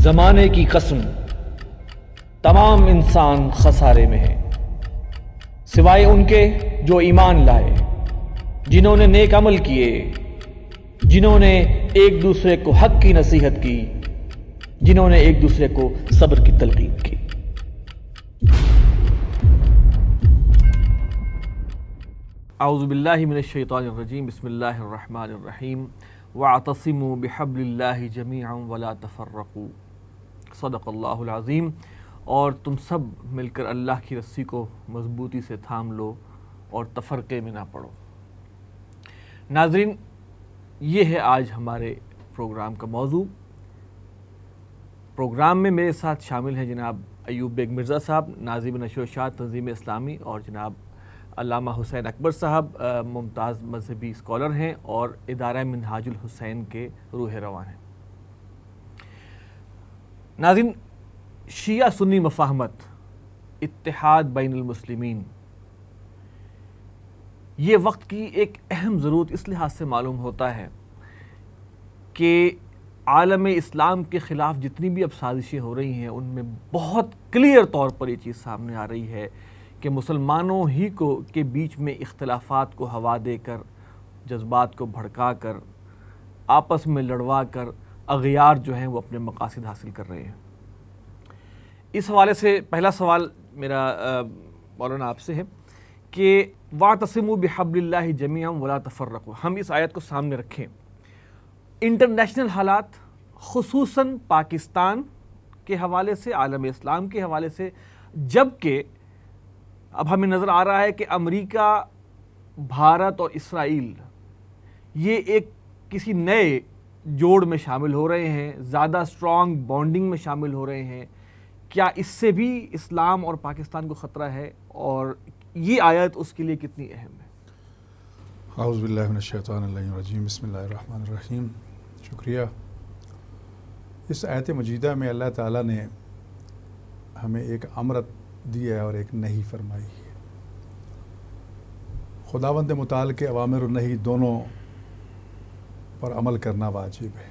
زمانے کی قسم تمام انسان خسارے میں ہیں سوائے ان کے جو ایمان لائے، جنہوں نے نیک عمل کیے، جنہوں نے ایک دوسرے کو حق کی نصیحت کی، جنہوں نے ایک دوسرے کو صبر کی تلقین کی۔ اعوذ باللہ من الشیطان الرجیم، بسم اللہ الرحمن الرحیم، واعتصموا بحبل اللہ جمیعا ولا تفرقوا، صدق اللہ العظیم۔ اور تم سب مل کر اللہ کی رسی کو مضبوطی سے تھام لو اور تفرقے میں نہ پڑو۔ ناظرین، یہ ہے آج ہمارے پروگرام کا موضوع۔ پروگرام میں میرے ساتھ شامل ہیں جناب ایوب بیگ مرزا صاحب، ناظم نشر و اشاعت تنظیم اسلامی، اور جناب علامہ حسین اکبر صاحب ممتاز مذہبی اسکالر ہیں اور ادارہ منہاج الحسین کے روح رواں ہیں۔ ناظرین، شیعہ سنی مفاہمت، اتحاد بین المسلمین، یہ وقت کی ایک اہم ضرورت اس لحاظ سے معلوم ہوتا ہے کہ عالم اسلام کے خلاف جتنی بھی اب سازشیں ہو رہی ہیں ان میں بہت کلیئر طور پر یہ چیز سامنے آ رہی ہے کہ مسلمانوں ہی کے بیچ میں اختلافات کو ہوا دے کر، جذبات کو بھڑکا کر، آپس میں لڑوا کر اغیار جو ہیں وہ اپنے مقاصد حاصل کر رہے ہیں۔ اس حوالے سے پہلا سوال میرا مولانا آپ سے ہے کہ وَاعْتَصِمُوا بِحَبْلِ اللَّهِ جَمِيعًا وَلَا تَفَرَّقُوا، ہم اس آیت کو سامنے رکھیں۔ انٹرنیشنل حالات، خصوصاً پاکستان کے حوالے سے، عالم اسلام کے حوالے سے، جبکہ اب ہمیں نظر آ رہا ہے کہ امریکہ، بھارت اور اسرائیل یہ ایک کسی نئے جوڑ میں شامل ہو رہے ہیں، زیادہ اسٹرانگ بانڈنگ میں شامل ہو رہے ہیں۔ کیا اس سے بھی اسلام اور پاکستان کو خطرہ ہے، اور یہ آیت اس کے لیے کتنی اہم ہے؟ اعوذ باللہ من الشیطان الرجیم، بسم اللہ الرحمن الرحیم۔ شکریہ۔ اس آیت مجیدہ میں اللہ تعالیٰ نے ہمیں ایک امر دیا ہے اور ایک نہی فرمائی ہے۔ خداوند متعال کے اوامر و نہی دونوں پر عمل کرنا واجب ہے۔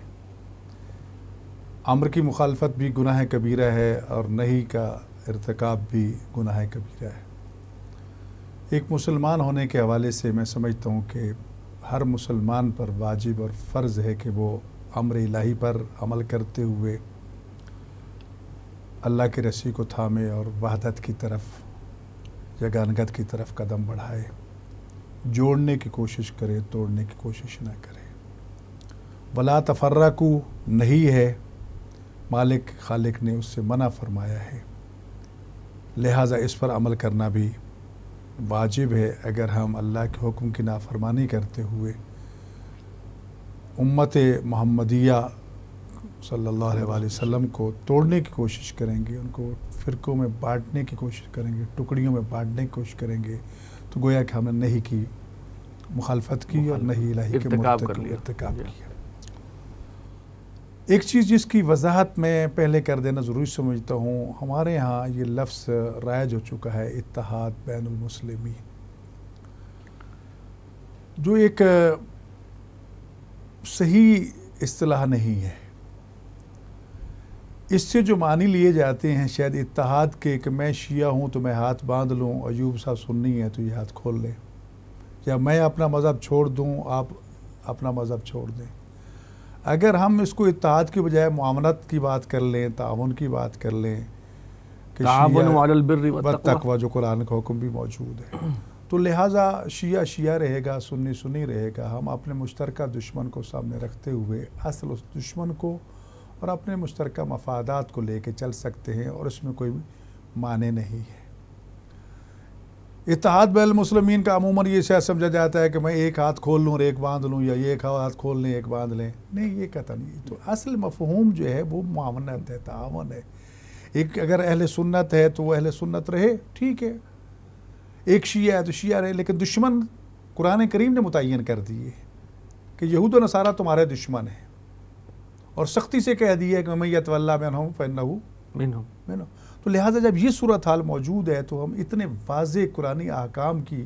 امر کی مخالفت بھی گناہ کبیرہ ہے اور نہی کا ارتکاب بھی گناہ کبیرہ ہے۔ ایک مسلمان ہونے کے حوالے سے میں سمجھتا ہوں کہ ہر مسلمان پر واجب اور فرض ہے کہ وہ امر الہی پر عمل کرتے ہوئے اللہ کی رسی کو تھامے اور وحدت کی طرف، یگانگت کی طرف قدم بڑھائے، جوڑنے کی کوشش کرے، توڑنے کی کوشش نہ کرے۔ ولا تفرقوا نہیں ہے، مالک خالق نے اس سے منع فرمایا ہے، لہٰذا اس پر عمل کرنا بھی واجب ہے۔ اگر ہم اللہ کے حکم کی نافرمانی کرتے ہوئے امت محمدیہ صلی اللہ علیہ وآلہ وسلم کو توڑنے کی کوشش کریں گے، ان کو فرقوں میں بانٹنے کی کوشش کریں گے، ٹکڑیوں میں بانٹنے کی کوشش کریں گے، تو گویا کہ ہم نے نہیں کی مخالفت کی اور نہیں الہی کے ارتکاب کیا۔ ایک چیز جس کی وضاحت میں پہلے کر دینا ضروری سمجھتا ہوں، ہمارے ہاں یہ لفظ رائج ہو چکا ہے اتحاد بین المسلمین، جو ایک صحیح اصطلاح نہیں ہے۔ اس سے جو معنی لیے جاتے ہیں شاید اتحاد کے کہ میں شیعہ ہوں تو میں ہاتھ باندھ لوں، ایوب صاحب سنی ہے تو یہ ہاتھ کھول لیں، یا میں اپنا مذہب چھوڑ دوں، آپ اپنا مذہب چھوڑ دیں۔ اگر ہم اس کو اتحاد کی بجائے معاونت کی بات کر لیں، تعاون کی بات کر لیں کہ تعاونوا علی البر والتقوی جو قرآن کا حکم بھی موجود ہے، تو لہٰذا شیعہ شیعہ رہے گا، سنی سنی رہے گا۔ ہم اپنے مشترکہ دشمن کو سامنے رکھتے ہوئے اصل اس دشمن کو اور اپنے مشترکہ مفادات کو لے کے چل سکتے ہیں، اور اس میں کوئی معنی نہیں ہے۔ اتحاد بین المسلمین کا عموماً یہ شاید سمجھا جاتا ہے کہ میں ایک ہاتھ کھول لوں اور ایک باندھ لوں، یا یہ ایک ہاتھ کھول لیں ایک باندھ لیں۔ نہیں، یہ کہتا نہیں۔ تو اصل مفہوم جو ہے وہ معاونت ہے، تعاون ہے۔ ایک اگر اہل سنت ہے تو وہ اہل سنت رہے، ٹھیک ہے۔ ایک شیعہ ہے تو شیعہ رہے، لیکن دشمن قرآن کریم نے متعین کر دیے کہ یہود و نصارہ تمہارے دشمن ہیں، اور سختی سے کہہ دیا کہ وَمَن يَتَوَلَّ مِنْهُمْ فَإِنَّهُ مِنْهُمْ۔ تو لہٰذا جب یہ صورتحال موجود ہے تو ہم اتنے واضح قرآنی احکام کی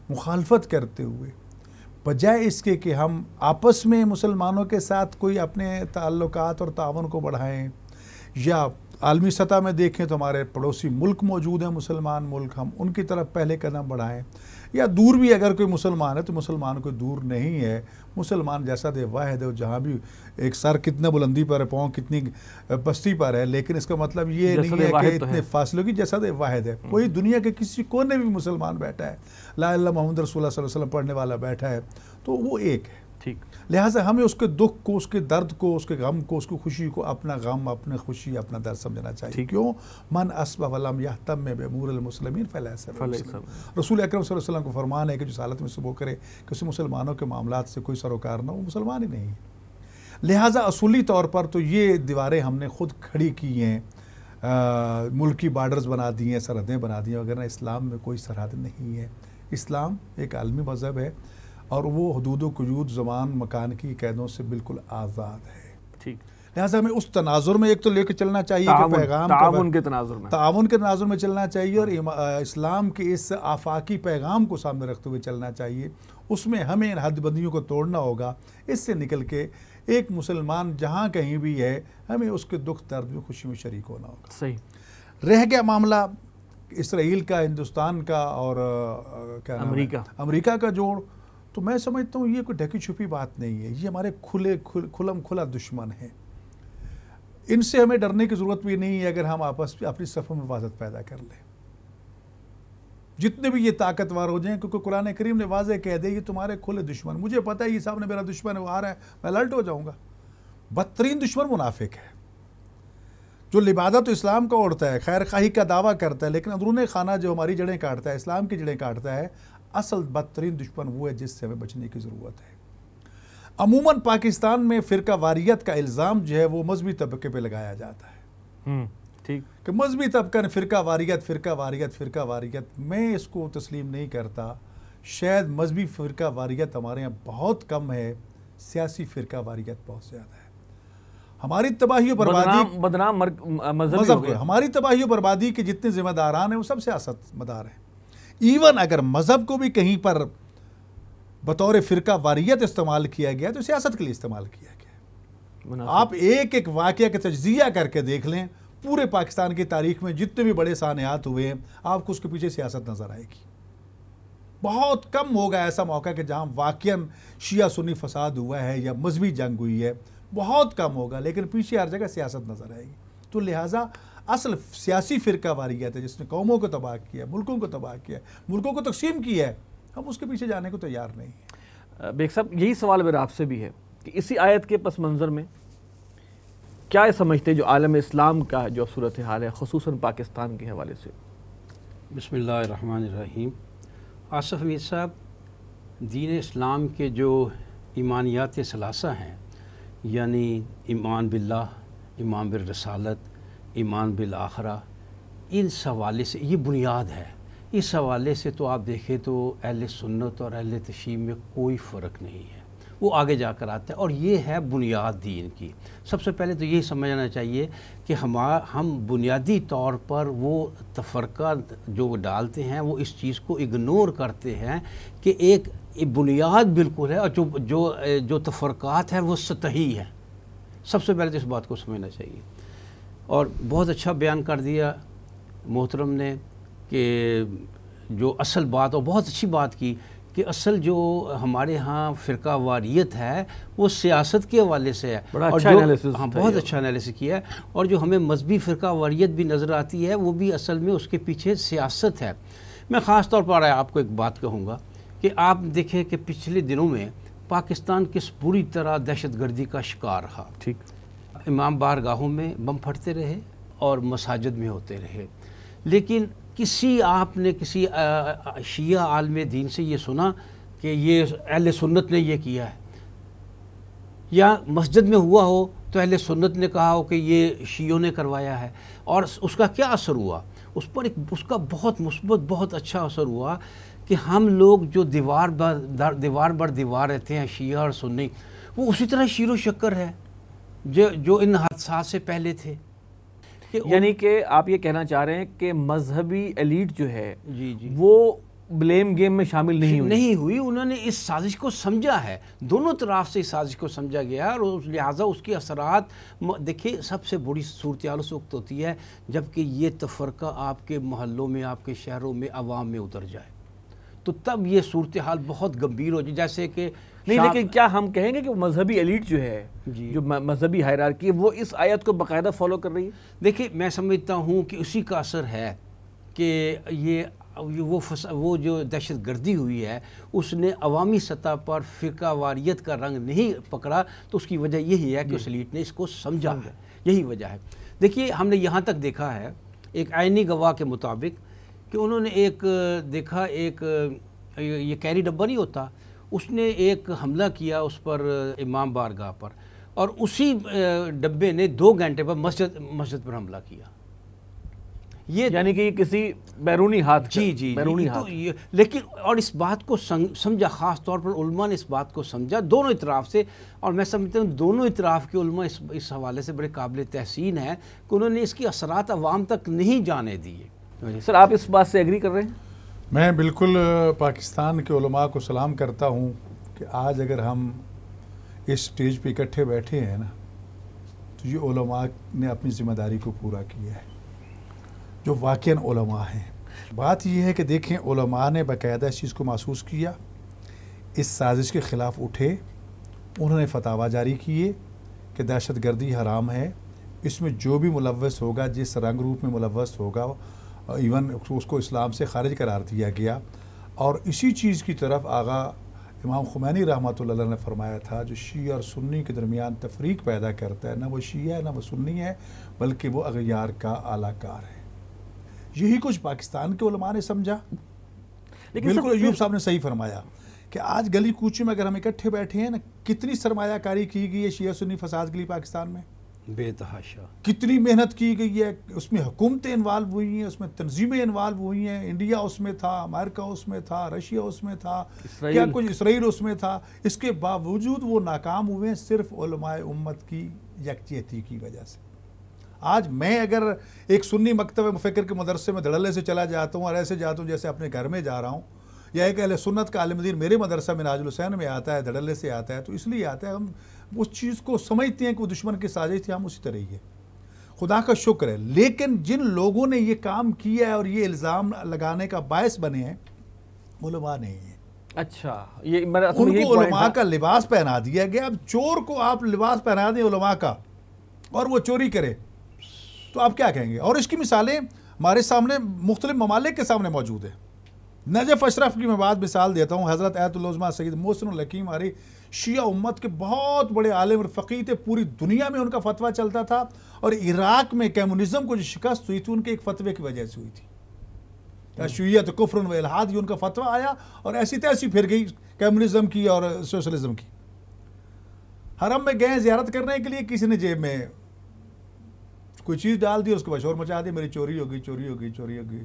مخالفت کرتے ہوئے بجائے اس کے کہ ہم آپس میں مسلمانوں کے ساتھ کوئی اپنے تعلقات اور تعاون کو بڑھائیں، یا عالمی سطح میں دیکھیں تو ہمارے پڑوسی ملک موجود ہیں مسلمان ملک، ہم ان کی طرف پہلے قدم بڑھائیں، یا دور بھی اگر کوئی مسلمان ہے تو مسلمان کوئی دور نہیں ہے، مسلمان جسد واحد ہے، جہاں بھی ایک سر کتنے بلندی پر ہے، پاؤں کتنی پستی پر ہے، لیکن اس کا مطلب یہ نہیں ہے کہ اتنے فاصلوں کی جسد واحد ہے۔ کوئی دنیا کے کسی کونے بھی مسلمان بیٹھا ہے، لا الہ الا اللہ محمد رسول اللہ صلی اللہ علیہ وسلم پڑھنے والا بیٹھا ہے، تو وہ ایک ہے۔ لہٰذا ہمیں اس کے دکھ کو، اس کے درد کو، اس کے غم کو، اس کی خوشی کو اپنا غم، اپنا خوشی، اپنا درد سمجھنا چاہیے۔ کیوں؟ من اصبح ولم یہتم بامور المسلمین فلیس بمسلم۔ رسول اکرم صلی اللہ علیہ وسلم کو فرمان ہے کہ جو حالت میں صبح کرے کہ اسے مسلمانوں کے معاملات سے کوئی سروکار نہ ہو، وہ مسلمان ہی نہیں ہے۔ لہٰذا اصولی طور پر تو یہ دیواریں ہم نے خود کھڑی کی ہیں، ملکی بارڈرز بنا دی ہیں، سرحدیں بنا دی ہیں، وغیرہ۔ اسلام میں کوئی سرحد نہیں ہے۔ اسلام ایک عالمی مذہب ہے اور وہ حدود و قیود، زمان مکان کی قیدوں سے بالکل آزاد ہے۔ لہٰذا ہمیں اس تناظر میں ایک تو لے کے چلنا چاہیے کہ پیغام تعاون کے تناظر میں چلنا چاہیے، اور اسلام کے اس آفاقی پیغام کو سامنے رکھتے ہوئے چلنا چاہیے۔ اس میں ہمیں ان حد بندیوں کو توڑنا ہوگا، اس سے نکل کے ایک مسلمان جہاں کہیں بھی ہے، ہمیں اس کے دکھ درد میں، خوشی میں شریک ہونا ہوگا۔ صحیح۔ رہ گیا معاملہ اسرائیل کا، ہندوستان کا اور امریکہ کا جوڑ، تو میں سمجھتا ہوں یہ کوئی ڈھکی چھپی بات نہیں ہے، یہ ہمارے کھلا دشمن ہیں۔ ان سے ہمیں ڈرنے کی ضرورت بھی نہیں ہے اگر ہم آپس میں اپنی صفوں میں وحدت پیدا کر لیں، جتنے بھی یہ طاقتور ہو جائیں، کیونکہ قرآن کریم نے واضح کہہ دیا یہ تمہارے کھلے دشمن۔ مجھے پتہ ہے یہ سامنے میرا دشمن ہے، وہ آ رہا ہے، میں الرٹ ہو جاؤں گا۔ بدترین دشمن منافق ہے، جو لبادہ تو اسلام کا اوڑھتا ہے، خیر خواہی کا دعویٰ کرتا ہے، لیکن اندرون خانہ جو ہماری جڑیں کاٹتا ہے، اسلام کی جڑیں کاٹتا ہے، اصل بدترین دشمن وہ ہے جس سے ہمیں بچنے کی ضرورت ہے۔ عموماً پاکستان میں فرقہ واریت کا الزام جو ہے وہ مذہبی طبقے پہ لگایا جاتا ہے، کہ مذہبی طبقہ نے فرقہ واریت۔ میں اس کو تسلیم نہیں کرتا۔ شاید مذہبی فرقہ واریت ہمارے یہاں بہت کم ہے، سیاسی فرقہ واریت بہت زیادہ ہے۔ ہماری تباہی و بربادی بدنام مذہب، ہماری تباہی و بربادی کے جتنے ذمہ داران ہیں وہ سب سیاست مدار ہیں۔ ایون اگر مذہب کو بھی کہیں پر بطور فرقہ واریت استعمال کیا گیا تو سیاست کے لیے استعمال کیا گیا۔ آپ ایک ایک واقعہ کا تجزیہ کر کے دیکھ لیں، پورے پاکستان کی تاریخ میں جتنے بھی بڑے سانحات ہوئے ہیں، آپ کو اس کے پیچھے سیاست نظر آئے گی۔ بہت کم ہوگا ایسا موقع کہ جہاں واقعاً شیعہ سنی فساد ہوا ہے یا مذہبی جنگ ہوئی ہے، بہت کم ہوگا، لیکن پیچھے ہر جگہ سیاست نظر آئے گی۔ تو لہٰذا اصل سیاسی فرقہ واریت ہے جس نے قوموں کو تباہ کیا، ملکوں کو تباہ کیا، ملکوں کو تقسیم کیا ہے، ہم اس کے پیچھے جانے کو تیار نہیں ہیں۔ بیگ صاحب، یہی سوال میرا آپ سے بھی ہے کہ اسی آیت کے پس منظر میں کیا سمجھتے جو عالم اسلام کا جو صورتحال ہے، خصوصاً پاکستان کے حوالے سے؟ بسم اللہ الرحمن الرحیم۔ آصف امیر صاحب، دین اسلام کے جو ایمانیات ثلاثہ ہیں، یعنی ایمان باللہ، ایمان بالرسالت، ایمان بالآخرہ، ان حوالے سے یہ بنیاد ہے۔ اس حوالے سے تو آپ دیکھیں تو اہل سنت اور اہل تشیع میں کوئی فرق نہیں ہے، وہ آگے جا کر آتا ہے، اور یہ ہے بنیاد دین کی۔ سب سے پہلے تو یہ سمجھنا چاہیے کہ ہم بنیادی طور پر وہ تفرقہ جو وہ ڈالتے ہیں، وہ اس چیز کو اگنور کرتے ہیں کہ ایک بنیاد بالکل ہے، اور جو تفرقات ہیں وہ سطحی ہیں۔ سب سے پہلے تو اس بات کو سمجھنا چاہیے۔ اور بہت اچھا بیان کر دیا محترم نے کہ جو اصل بات، اور بہت اچھی بات کی کہ اصل جو ہمارے ہاں فرقہ واریت ہے وہ سیاست کے حوالے سے ہے، بہت اچھا انالیسس کیا ہے۔ اور جو ہمیں مذہبی فرقہ واریت بھی نظر آتی ہے، وہ بھی اصل میں اس کے پیچھے سیاست ہے۔ میں خاص طور پر آپ کو ایک بات کہوں گا کہ آپ دیکھیں کہ پچھلے دنوں میں پاکستان کس بری طرح دہشت گردی کا شکار رہا۔ امام بارگاہوں میں بم پھٹتے رہے اور مساجد میں ہوتے رہے، لیکن آپ نے کسی شیعہ عالم دین سے یہ سنا کہ یہ اہل سنت نے یہ کیا ہے، یا مسجد میں ہوا ہو تو اہل سنت نے کہا ہو کہ یہ شیعوں نے کروایا ہے؟ اور اس کا کیا اثر ہوا؟ اس کا بہت مثبت، بہت اچھا اثر ہوا کہ ہم لوگ جو دیوار بر دیوار رہتے ہیں، شیعہ اور سنی، وہ اسی طرح شیر و شکر ہے جو ان حادثات سے پہلے تھے۔ یعنی کہ آپ یہ کہنا چاہ رہے ہیں کہ مذہبی ایلیٹ جو ہے جی وہ بلیم گیم میں شامل نہیں ہوئی. انہوں نے اس سازش کو سمجھا ہے, دونوں طرف سے اس سازش کو سمجھا گیا ہے, اور لہٰذا اس کے اثرات دیکھیں. سب سے بڑی صورتحال اس وقت ہوتی ہے جب کہ یہ تفرقہ آپ کے محلوں میں, آپ کے شہروں میں, عوام میں اتر جائے, تو تب یہ صورتحال بہت گمبھیر ہو جائے. جیسے کہ نہیں, لیکن کیا ہم کہیں گے کہ مذہبی ایلیٹ جو ہے, جو مذہبی ہائرارکی ہے, وہ اس آیت کو باقاعدہ فالو کر رہی ہے؟ دیکھیں میں سمجھتا ہوں کہ اسی کا اثر ہے کہ وہ جو دہشت گردی ہوئی ہے اس نے عوامی سطح پر فرقہ واریت کا رنگ نہیں پکڑا, تو اس کی وجہ یہی ہے کہ اس ایلیٹ نے اس کو سمجھا ہے, یہی وجہ ہے. دیکھیے ہم نے یہاں تک دیکھا ہے ایک عینی گواہ کے مطابق کہ انہوں نے ایک دیکھا, ایک یہ کیری ڈبہ نہیں ہوتا, اس نے ایک حملہ کیا اس پر امام بارگاہ پر, اور اسی ڈبے نے 2 گھنٹے پر مسجد پر حملہ کیا. یہ یعنی کہ یہ کسی بیرونی ہاتھ جی بیرونی ہاتھ. لیکن اور اس بات کو سمجھا, خاص طور پر علماء نے اس بات کو سمجھا دونوں اطراف سے, اور میں سمجھتا ہوں دونوں اطراف کے علماء اس حوالے سے بڑے قابل تحسین ہیں کہ انہوں نے اس کی اثرات عوام تک نہیں جانے دیے. سر آپ اس بات سے ایگری کر رہے ہیں؟ میں بالکل پاکستان کے علماء کو سلام کرتا ہوں کہ آج اگر ہم اس سٹیج پہ اکٹھے بیٹھے ہیں نا, تو یہ علماء نے اپنی ذمہ داری کو پورا کیا ہے, جو واقعاً علماء ہیں. بات یہ ہے کہ دیکھیں علماء نے باقاعدہ اس چیز کو محسوس کیا, اس سازش کے خلاف اٹھے, انہوں نے فتاویٰ جاری کیے کہ دہشت گردی حرام ہے, اس میں جو بھی ملوث ہوگا, جس رنگ روپ میں ملوث ہوگا, ایون اس کو اسلام سے خارج قرار دیا گیا. اور اسی چیز کی طرف آغا امام خمینی رحمۃ اللہ علیہ نے فرمایا تھا, جو شیعہ اور سنی کے درمیان تفریق پیدا کرتا ہے, نہ وہ شیعہ ہے نہ وہ سنی ہے, بلکہ وہ اغیار کا اعلیٰ کار ہے. یہی کچھ پاکستان کے علماء نے سمجھا. بالکل ایوب صاحب نے صحیح فرمایا کہ آج گلی کوچے میں اگر ہم اکٹھے بیٹھے ہیں نا, کتنی سرمایہ کاری کی گئی ہے شیعہ سنی فساد کے لیے پاکستان میں, بے تحاشا کتنی محنت کی گئی ہے. اس میں حکومتیں انوالو ہوئی ہیں, اس میں تنظیمیں انوالو ہوئی ہیں, انڈیا اس میں تھا, امریکہ اس میں تھا, رشیا اس میں تھا, کیا کچھ اسرائیل اس میں تھا. اس کے باوجود وہ ناکام ہوئے ہیں صرف علماء امت کی یکجہتی کی وجہ سے. آج میں اگر ایک سنی مکتب مفکر کے مدرسے میں دھڑلے سے چلا جاتا ہوں اور ایسے جاتا ہوں جیسے اپنے گھر میں جا رہا ہوں, یا ایک اہل سنت کا عالم دین میرے مدرسہ منہاج الحسین میں آتا ہے, دھڑلے سے آتا ہے, تو اس لیے آتا ہے ہم اس چیز کو سمجھتے ہیں کہ وہ دشمن کی سازش تھی, ہم اسی طرح ہی ہے. خدا کا شکر ہے. لیکن جن لوگوں نے یہ کام کیا ہے اور یہ الزام لگانے کا باعث بنے ہیں, علماء نہیں ہیں. اچھا, ان کو علماء کا لباس پہنا دیا گیا. اب چور کو آپ لباس پہنا دیں علماء کا اور وہ چوری کرے تو آپ کیا کہیں گے؟ اور اس کی مثالیں ہمارے سامنے مختلف ممالک کے سامنے موجود ہیں. نجف اشرف کی میں بات مثال دیتا ہوں. حضرت ایت العظمیٰ سید محسن الحکیم ہماری شیعہ امت کے بہت بڑے عالم اور فقیہ تھے, پوری دنیا میں ان کا فتویٰ چلتا تھا, اور عراق میں کمیونزم کو جو شکست ہوئی تھی ان کے ایک فتوے کی وجہ سے ہوئی تھی. شیعت کفر و الحاد, یہ ان کا فتویٰ آیا اور ایسی تیسی پھر گئی کمیونزم کی اور سوشلزم کی. حرم میں گئے زیارت کرنے کے لیے, کسی نے جیب میں کوئی چیز ڈال دی, اس کو شور مچا دی, میری چوری ہو گئی, چوری ہو گئی, چوری ہو گئی.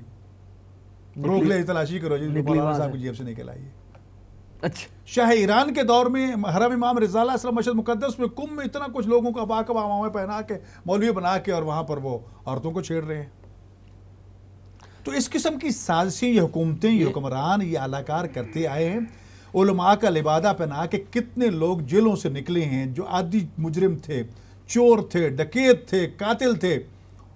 روک لے, تلاشی کرو جی, مولانا صاحب کی جیب سے نکل آئیے. اچھا, شاہ ایران کے دور میں حرم امام رضا علیہ السلام مسجد مقدس میں کم میں اتنا کچھ لوگوں کو ابا کا عمامے پہنا کے مولوی بنا کے اور وہاں پر وہ عورتوں کو چھیڑ رہے ہیں. تو اس قسم کی سازشیں یہ حکومتیں, یہ حکمران, یہ اعلی کار کرتے آئے ہیں. علماء کا لبادہ پہنا کے کتنے لوگ جیلوں سے نکلے ہیں جو عادی مجرم تھے, چور تھے, ڈکیت تھے, قاتل تھے,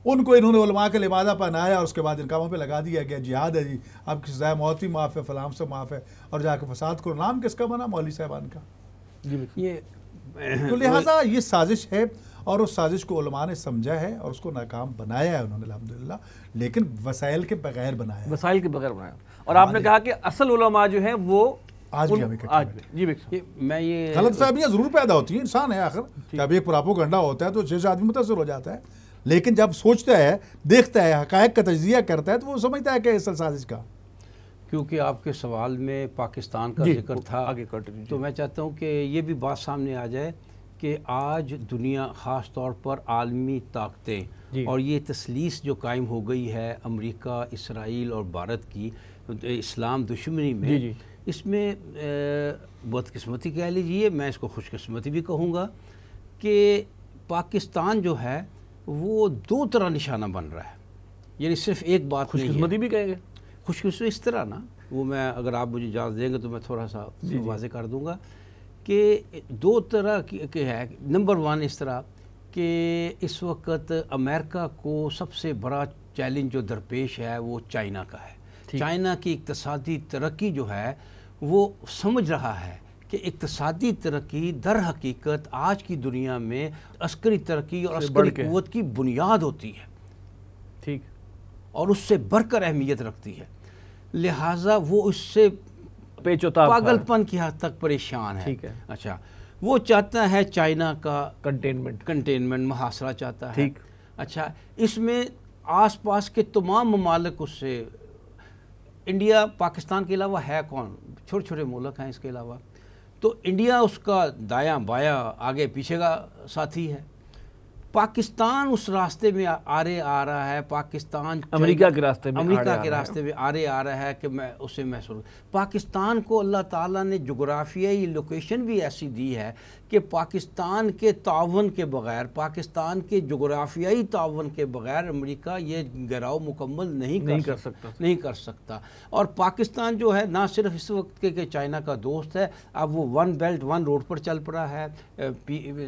ان کو انہوں نے علماء کا لبادہ پہنایا اور اس کے بعد ان کاموں پہ لگا دیا گیا. جہاد ہے جی, اب کی سزائے موت ہی معاف ہے, فلام سے معاف ہے, اور جا کے فساد کرو. نام کس کا بنا؟ مولوی صاحبان کا. تو لہٰذا یہ سازش ہے, اور اس سازش کو علماء نے سمجھا ہے اور اس کو ناکام بنایا ہے انہوں نے الحمدللہ, لیکن وسائل کے بغیر بنایا. وسائل کے بغیر بنایا. اور آپ نے کہا کہ اصل علماء جو ہیں وہ آج بھی ہمیں جی میں یہ غلط فہمیاں ضرور پیدا ہوتی ہیں, انسان ہے آخر. جب ایک پراپوگنڈا ہوتا ہے تو 6 آدمی متاثر ہو جاتا ہے, لیکن جب سوچتا ہے, دیکھتا ہے, حقائق کا تجزیہ کرتا ہے, تو وہ سمجھتا ہے کہ اصل سازش کا. کیونکہ آپ کے سوال میں پاکستان کا ذکر تھا, تو میں چاہتا ہوں کہ یہ بھی بات سامنے آ جائے کہ آج دنیا, خاص طور پر عالمی طاقتیں اور یہ تسلیس جو قائم ہو گئی ہے امریکہ, اسرائیل اور بھارت کی اسلام دشمنی میں, اس میں بدقسمتی کہہ لیجئے, میں اس کو خوش قسمتی بھی کہوں گا, کہ پاکستان جو ہے وہ 2 طرح نشانہ بن رہا ہے. یعنی صرف ایک بات خوش قسمتی بھی کہیں گے, خوش قسمتی اس طرح نا، وہ میں اگر آپ مجھے اجازت دیں گے تو میں تھوڑا سا واضح کر دوں گا کہ دو طرح کی ہے. نمبر ون اس طرح کہ اس وقت امریکہ کو سب سے بڑا چیلنج جو درپیش ہے وہ چائنا کا ہے. چائنا کی اقتصادی ترقی جو ہے وہ سمجھ رہا ہے کہ اقتصادی ترقی در حقیقت آج کی دنیا میں عسکری ترقی اور عسکری قوت کی بنیاد ہوتی ہے، ٹھیک، اور اس سے بڑھ کر اہمیت رکھتی ہے. لہٰذا وہ اس سے پاگل پن کی حد تک پریشان ہے. ٹھیک ہے. اچھا، وہ چاہتا ہے چائنا کا کنٹینمنٹ محاصرہ چاہتا ہے. ٹھیک. اچھا، اس میں آس پاس کے تمام ممالک اس سے، انڈیا پاکستان کے علاوہ ہے کون، چھوٹے چھوٹے ملک ہیں اس کے علاوہ، تو انڈیا اس کا دایاں بایاں آگے پیچھے کا ساتھی ہے. پاکستان اس راستے میں آ رہا ہے، پاکستان امریکہ کے راستے میں آ رہا ہے کہ میں اسے محسوس. پاکستان کو اللہ تعالیٰ نے جغرافیائی لوکیشن بھی ایسی دی ہے کہ پاکستان کے تعاون کے بغیر، پاکستان کے جغرافیائی تعاون کے بغیر امریکہ یہ گھیراؤ مکمل نہیں کر سکتا. اور پاکستان جو ہے نہ صرف اس وقت کہ چائنا کا دوست ہے، اب وہ ون بیلٹ ون روڈ پر چل پڑا ہے،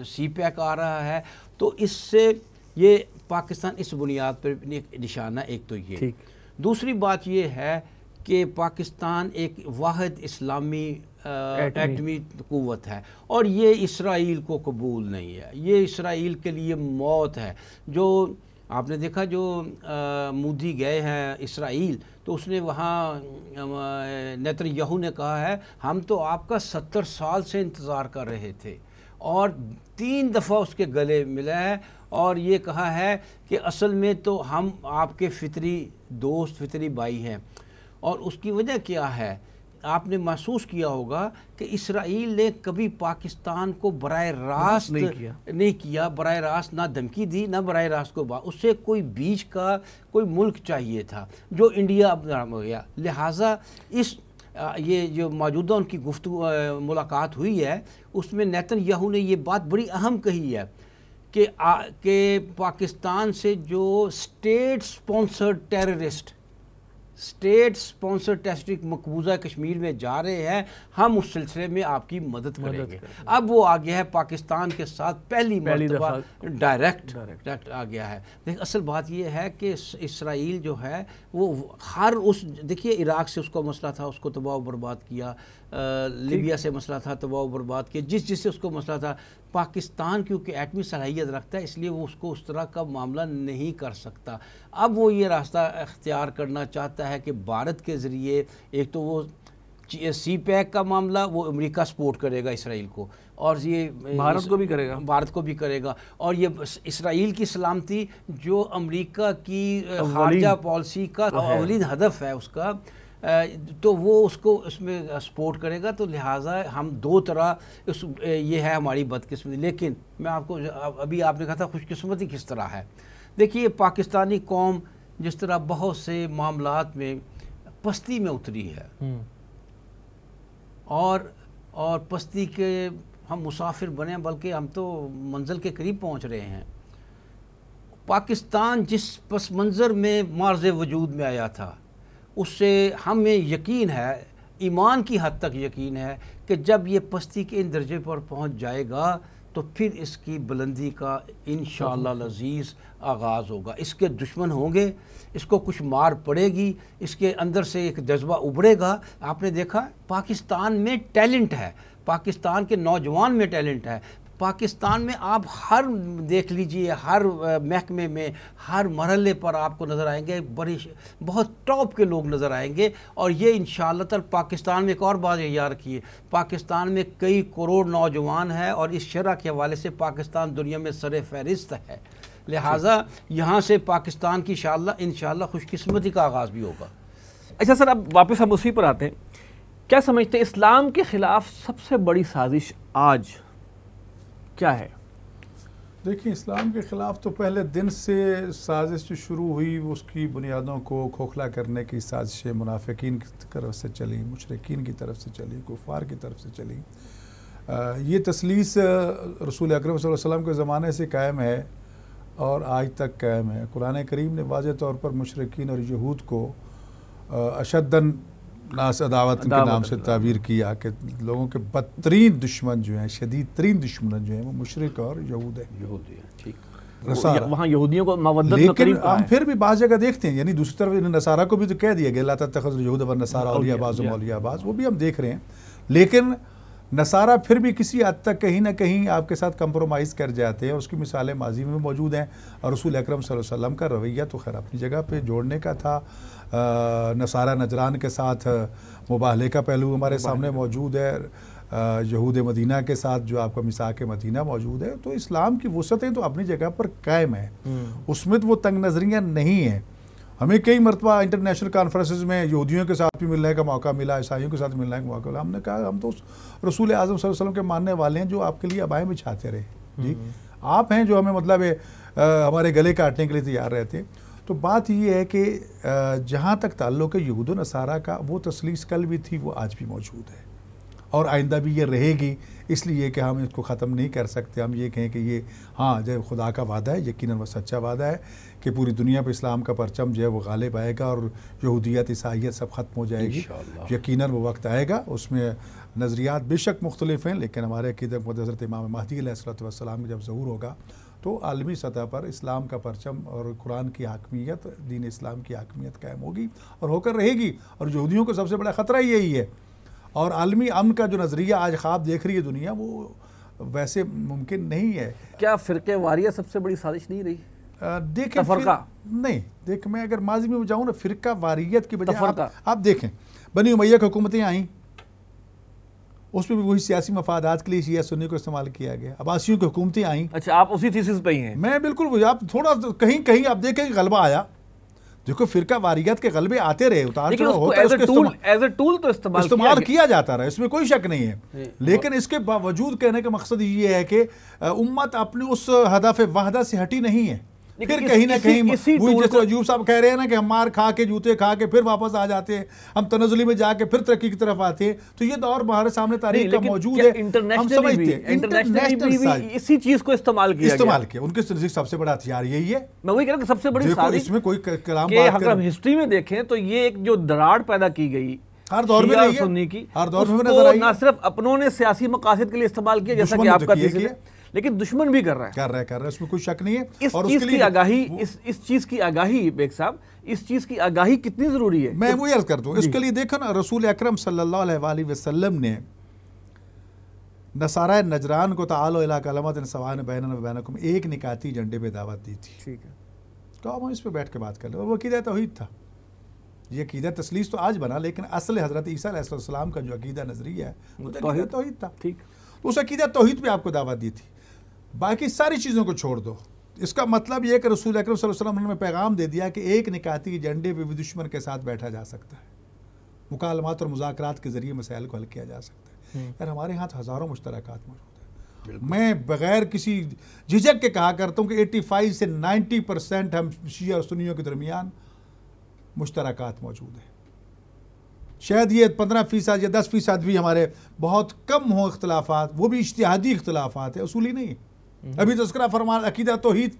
سی پیک آ رہا ہے. تو اس سے یہ پاکستان اس بنیاد پر نشانہ ایک تو یہ. دوسری بات یہ ہے کہ پاکستان ایک واحد اسلامی ایٹمی قوت ہے، اور یہ اسرائیل کو قبول نہیں ہے. یہ اسرائیل کے لیے موت ہے. جو آپ نے دیکھا جو مودی گئے ہیں اسرائیل، تو اس نے وہاں نیتن یاہو نے کہا ہے ہم تو آپ کا 70 سال سے انتظار کر رہے تھے، اور 3 دفعہ اس کے گلے ملا ہے، اور یہ کہا ہے کہ اصل میں تو ہم آپ کے فطری دوست، فطری بھائی ہیں. اور اس کی وجہ کیا ہے؟ آپ نے محسوس کیا ہوگا کہ اسرائیل نے کبھی پاکستان کو براہ راست نہیں کیا، براہ راست نہ دھمکی دی، نہ براہ راست کو اسے کوئی بیچ کا کوئی ملک چاہیے تھا، جو انڈیا اب ہو گیا. لہٰذا یہ جو موجودہ ان کی گفتگو ملاقات ہوئی ہے، اس میں نیتن یاہو نے یہ بات بڑی اہم کہی ہے کہ پاکستان سے جو اسٹیٹ سپانسرڈ مقبوضہ کشمیر میں جا رہے ہیں، ہم اس سلسلے میں آپ کی مدد کریں گے. اب وہ آ گیا ہے پاکستان کے ساتھ پہلی مرتبہ ڈائریکٹ آ گیا ہے. اصل بات یہ ہے کہ اسرائیل جو ہے وہ دیکھیے عراق سے اس کو مسئلہ تھا، اس کو تباہ و برباد کیا، لیبیا سے مسئلہ تھا، تباہ و برباد کیا، جس سے اس کو مسئلہ تھا. پاکستان کیونکہ ایٹمی صلاحیت رکھتا ہے، اس لیے وہ اس کو اس طرح کا معاملہ نہیں کر سکتا. اب وہ یہ راستہ اختیار کرنا چاہتا ہے کہ بھارت کے ذریعے، ایک تو وہ سی پیک کا معاملہ وہ امریکہ سپورٹ کرے گا اسرائیل کو، اور یہ بھارت کو بھی کرے گا، اور یہ اسرائیل کی سلامتی جو امریکہ کی خارجہ پالیسی کا اولین ہدف ہے اس کا، تو وہ اس کو اس میں سپورٹ کرے گا. تو لہٰذا ہم دو طرح یہ ہے ہماری بدقسمتی. لیکن میں آپ کو ابھی آپ نے کہا تھا خوش قسمتی کس طرح ہے. دیکھیے پاکستانی قوم جس طرح بہت سے معاملات میں پستی میں اتری ہے، اور پستی کے ہم مسافر بنے، بلکہ ہم تو منزل کے قریب پہنچ رہے ہیں. پاکستان جس پس منظر میں معرض وجود میں آیا تھا، اس سے ہمیں یقین ہے، ایمان کی حد تک یقین ہے کہ جب یہ پستی کے ان درجے پر پہنچ جائے گا تو پھر اس کی بلندی کا انشاءاللہ العزیز آغاز ہوگا. اس کے دشمن ہوں گے، اس کو کچھ مار پڑے گی، اس کے اندر سے ایک جذبہ ابھرے گا. آپ نے دیکھا پاکستان میں ٹیلنٹ ہے، پاکستان کے نوجوان میں ٹیلنٹ ہے. پاکستان میں آپ ہر دیکھ لیجئے، ہر محکمے میں، ہر مرحلے پر آپ کو نظر آئیں گے بہت ٹاپ کے لوگ نظر آئیں گے. اور یہ انشاءاللہ تعالی پاکستان میں ایک اور بات یاد رکھیے، پاکستان میں کئی کروڑ نوجوان ہیں، اور اس شرح کے حوالے سے پاکستان دنیا میں سر فہرست ہے. لہٰذا یہاں سے پاکستان کی انشاءاللہ خوش قسمتی کا آغاز بھی ہوگا. اچھا سر، اب واپس ہم اسی پر آتے ہیں. کیا سمجھتے ہیں اسلام کے خلاف سب سے بڑی سازش آج کیا ہے؟ دیکھیں، اسلام کے خلاف تو پہلے دن سے سازش جو شروع ہوئی، اس کی بنیادوں کو کھوکھلا کرنے کی سازشیں منافقین کی طرف سے چلی، مشرکین کی طرف سے چلی، کفار کی طرف سے چلی. یہ تسلیس رسول اکرم صلی اللہ علیہ وسلم کے زمانے سے قائم ہے اور آج تک قائم ہے. قرآن کریم نے واضح طور پر مشرکین اور یہود کو اشدن ناس عداوت کے نام سے تعبیر کیا کہ لوگوں کے بدترین دشمن جو ہیں، شدید ترین دشمن جو ہیں، وہ مشرک اور یہود ہیں، نصارہ۔ وہاں یہودیوں کو مودت میں لیکن قریب ہم پھر بھی بعض جگہ دیکھتے ہیں، یعنی دوسری طرف نصارہ کو بھی تو کہہ دیا گیا لا تتخذوا اليہود والنصارى اولیاء بعضهم اولیاء بعض، وہ بھی ہم دیکھ رہے ہیں۔ لیکن نصارہ پھر بھی کسی حد تک کہیں نہ کہیں آپ کے ساتھ کمپرومائز کر جاتے ہیں، اس کی مثالیں ماضی میں موجود ہیں، اور رسول اکرم صلی اللہ علیہ وسلم کا رویہ تو خیر اپنی جگہ پہ جوڑنے کا تھا۔ نصارہ نجران کے ساتھ مباہلے کا پہلو ہمارے سامنے موجود ہے، یہود مدینہ کے ساتھ جو آپ کا میثاق مدینہ موجود ہے، تو اسلام کی وسعتیں تو اپنی جگہ پر قائم ہیں، اس میں تو وہ تنگ نظریاں نہیں ہیں۔ ہمیں کئی مرتبہ انٹرنیشنل کانفرنسز میں یہودیوں کے ساتھ بھی ملنے کا موقع ملا، عیسائیوں کے ساتھ ملنے کا موقع ملا، ہم نے کہا ہم تو رسول اعظم صلی اللہ علیہ وسلم کے ماننے والے ہیں جو آپ کے لیے ابائیں بچھاتے رہے، جی آپ ہیں جو ہمیں مطلب ہمارے گلے کاٹنے کے لیے تیار رہتے۔ تو بات یہ ہے کہ جہاں تک تعلق ہے یہود و نصارہ کا، وہ تثلیث کل بھی تھی، وہ آج بھی موجود ہے، اور آئندہ بھی یہ رہے گی، اس لیے کہ ہم اس کو ختم نہیں کر سکتے۔ ہم یہ کہیں کہ یہ ہاں جو خدا کا وعدہ ہے، یقیناً وہ سچا وعدہ ہے کہ پوری دنیا پہ اسلام کا پرچم جو ہے وہ غالب آئے گا، اور یہودیت عیسائیت سب ختم ہو جائے گی، یقیناً وہ وقت آئے گا۔ اس میں نظریات بے شک مختلف ہیں، لیکن ہمارے عقیدہ حضرت امام مہدی علیہ السلام جب ظہور ہوگا تو عالمی سطح پر اسلام کا پرچم اور قرآن کی حاکمیت، دین اسلام کی حاکمیت قائم ہوگی اور ہو کر رہے گی، اور یہودیوں کو سب سے بڑا خطرہ یہی ہے۔ اور عالمی امن کا جو نظریہ آج خواب دیکھ رہی ہے دنیا، وہ ویسے ممکن نہیں ہے۔ کیا فرقے واریت سب سے بڑی سازش نہیں رہی؟ دیکھیں تفرقہ نہیں، دیکھ میں اگر ماضی میں جاؤں نا، فرقہ واریت کی بجائے تفرقہ۔ آپ دیکھیں بنی امیہ کی حکومتیں آئیں، اس میں بھی وہی سیاسی مفادات کے لیے شیعہ سنی کو استعمال کیا گیا۔ عباسیوں کی حکومتیں آئیں، اچھا آپ اسی تھیسس پہ ہی ہیں؟ میں بالکل وہی، آپ تھوڑا کہیں کہیں آپ دیکھیں کہ غلبہ آیا، دیکھو فرقہ واریت کے غلبے آتے رہے، اتار لیکن چڑھاؤ اس کو ہوتا ہے، ایز اے ٹول تو استعمال کیا جاتا رہا، اس میں کوئی شک نہیں ہے۔ لیکن اس کے باوجود کہنے کا مقصد یہ ہے کہ امت اپنے اس ہدف وحدہ سے ہٹی نہیں ہے، پھر کہیں نہ کہیں وہی جس طرح ایوب صاحب کہہ رہے ہیں نا کہ ہم مار کھا کے جوتے کھا کے پھر واپس آ جاتے ہیں، ہم تنزلی میں جا کے پھر ترقی کی طرف آتے ہیں، تو یہ دور ہمارے سامنے تاریخ کا موجود ہے، ہم سمجھتے ہیں انٹرنیشنلی اسی چیز کو استعمال کیا ان کے نزدیک سب سے بڑا ہتھیار یہی ہے۔ میں وہی کہہ رہا ہوں کہ سب سے بڑی سازش اس میں کوئی کلام کہ اگر ہم ہسٹری میں دیکھیں تو یہ ایک جو دراڑ پیدا کی گئی ہر دور میں شیعہ سنی کی، اس کو نہ صرف اپنوں نے سیاسی مقاصد کے لیے استعمال کیا جیسا کہ آپ کا تھیسس ہے، لیکن دشمن بھی کر رہا ہے، اس میں کوئی شک نہیں ہے۔ اس چیز کی آگاہی، اس چیز کی آگاہی بیگ صاحب، اس چیز کی آگاہی کتنی ضروری ہے؟ میں وہی عرض کرتا ہوں، اس کے لیے دیکھو نا، رسول اکرم صلی اللہ علیہ وآلہ وسلم نے نصارہ نجران کو تعالوا الی کلمۃ سواء بیننا وبینکم ایک نکاتی ایجنڈے پہ دعوت دی تھی، ٹھیک ہے، تو ہم اس پہ بیٹھ کے بات کر لیں، اور وہ عقیدہ توحید تھا۔ یہ عقیدہ تثلیث تو آج بنا، لیکن اصل حضرت عیسیٰ علیہ السلام کا جو عقیدہ نظریہ ہے وہ عقیدہ توحید تھا، ٹھیک، تو اس عقیدہ توحید پہ آپ کو دعوت دی تھی، باقی ساری چیزوں کو چھوڑ دو۔ اس کا مطلب یہ کہ رسول اکرم صلی اللہ علیہ وسلم نے پیغام دے دیا کہ ایک نکاتی ایجنڈے پہ بھی دشمن کے ساتھ بیٹھا جا سکتا ہے، مکالمات اور مذاکرات کے ذریعے مسائل کو حل کیا جا سکتا ہے۔ یار ہمارے ہاں ہزاروں مشترکات موجود ہیں، میں بغیر کسی جھجک کے کہا کرتا ہوں کہ 85 سے 90% ہم شیعہ اور سنیوں کے درمیان مشترکات موجود ہیں، شاید یہ 15% یا 10% بھی ہمارے بہت کم ہوں اختلافات، وہ بھی اجتہادی اختلافات ہیں، اصولی نہیں ہے۔ ابھی تذکرہ فرمان عقیدہ توحید،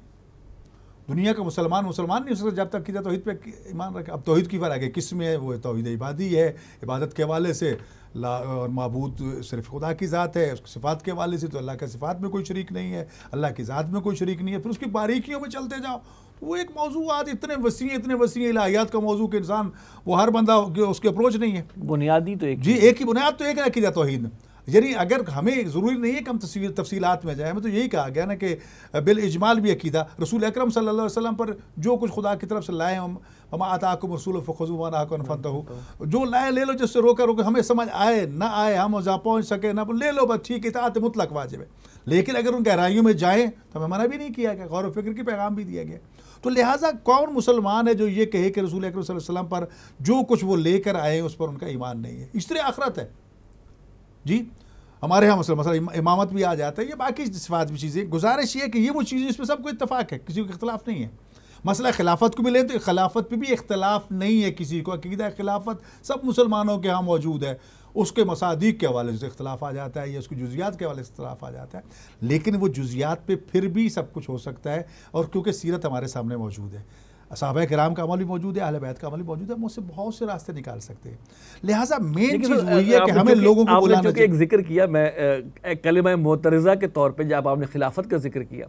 دنیا کا مسلمان نہیں ہو سکتا جب تک عقیدہ توحید پہ ایمان رکھے۔ اب توحید کی فرق ہے کس میں ہے، وہ توحید عبادی ہے، عبادت کے حوالے سے معبود صرف خدا کی ذات ہے، اس کی صفات کے حوالے سے تو اللہ کے صفات میں کوئی شریک نہیں ہے، اللہ کی ذات میں کوئی شریک نہیں ہے، پھر اس کی باریکیوں میں چلتے جاؤ، وہ ایک موضوعات اتنے وسیع الہیات کا موضوع کہ انسان وہ ہر بندہ اس کے اپروچ نہیں ہے، بنیادی تو ایک جی ایک ہی بنیاد تو ایک ہے عقیدہ توحید۔ یعنی اگر ہمیں ضروری نہیں ہے کہ ہم تفصیلات میں جائیں، ہمیں تو یہی کہا گیا نا کہ بالاجمال بھی عقیدہ رسول اکرم صلی اللہ علیہ وسلم پر جو کچھ خدا کی طرف سے لائے ہم، وما آتاکم رسول فخذوہ وما نہاکم عنہ فانتہوا، جو لائے لے لو، جس سے روکا ہمیں سمجھ آئے نہ آئے، ہم جہاں پہنچ سکے نہ لے لو، بس ٹھیک، اطاعت مطلق واجب ہے، لیکن اگر ان گہرائیوں میں جائیں تو ہمیں منع بھی نہیں کیا گیا، غور و فکر کی پیغام بھی دیا گیا۔ تو لہٰذا کون مسلمان ہے جو یہ کہے کہ رسول اکرم صلی اللہ علیہ وسلم پر جو کچھ وہ لے کر آئے اس پر ان کا ایمان نہیں ہے؟ اشترے آخرت ہے جی، ہمارے ہاں مثلا امامت بھی آ جاتا ہے، یہ باقی صفات بھی چیزیں، گزارش یہ کہ یہ وہ چیزیں اس پہ سب کو اتفاق ہے، کسی کو اختلاف نہیں ہے۔ مسئلہ خلافت کو بھی لیں تو خلافت پہ بھی اختلاف نہیں ہے کسی کو، عقیدہ خلافت سب مسلمانوں کے ہاں موجود ہے، اس کے مصادیق کے حوالے سے اختلاف آ جاتا ہے یا اس کی جزیات کے حوالے سے اختلاف آ جاتا ہے، لیکن وہ جزیات پہ پھر بھی سب کچھ ہو سکتا ہے، اور کیونکہ سیرت ہمارے سامنے موجود ہے۔ صحابہ کرام کا عمل بھی موجود ہے، اہل بیت کا عمل بھی موجود ہے، ہم اس سے بہت سے راستے نکال سکتے ہیں. لہٰذا مین چیز وہی ہے کہ ہمیں لوگوں کو بلانا چاہیے. ایک ذکر کیا میں کلمہ معترضہ کے طور پہ جب آپ نے خلافت کا ذکر کیا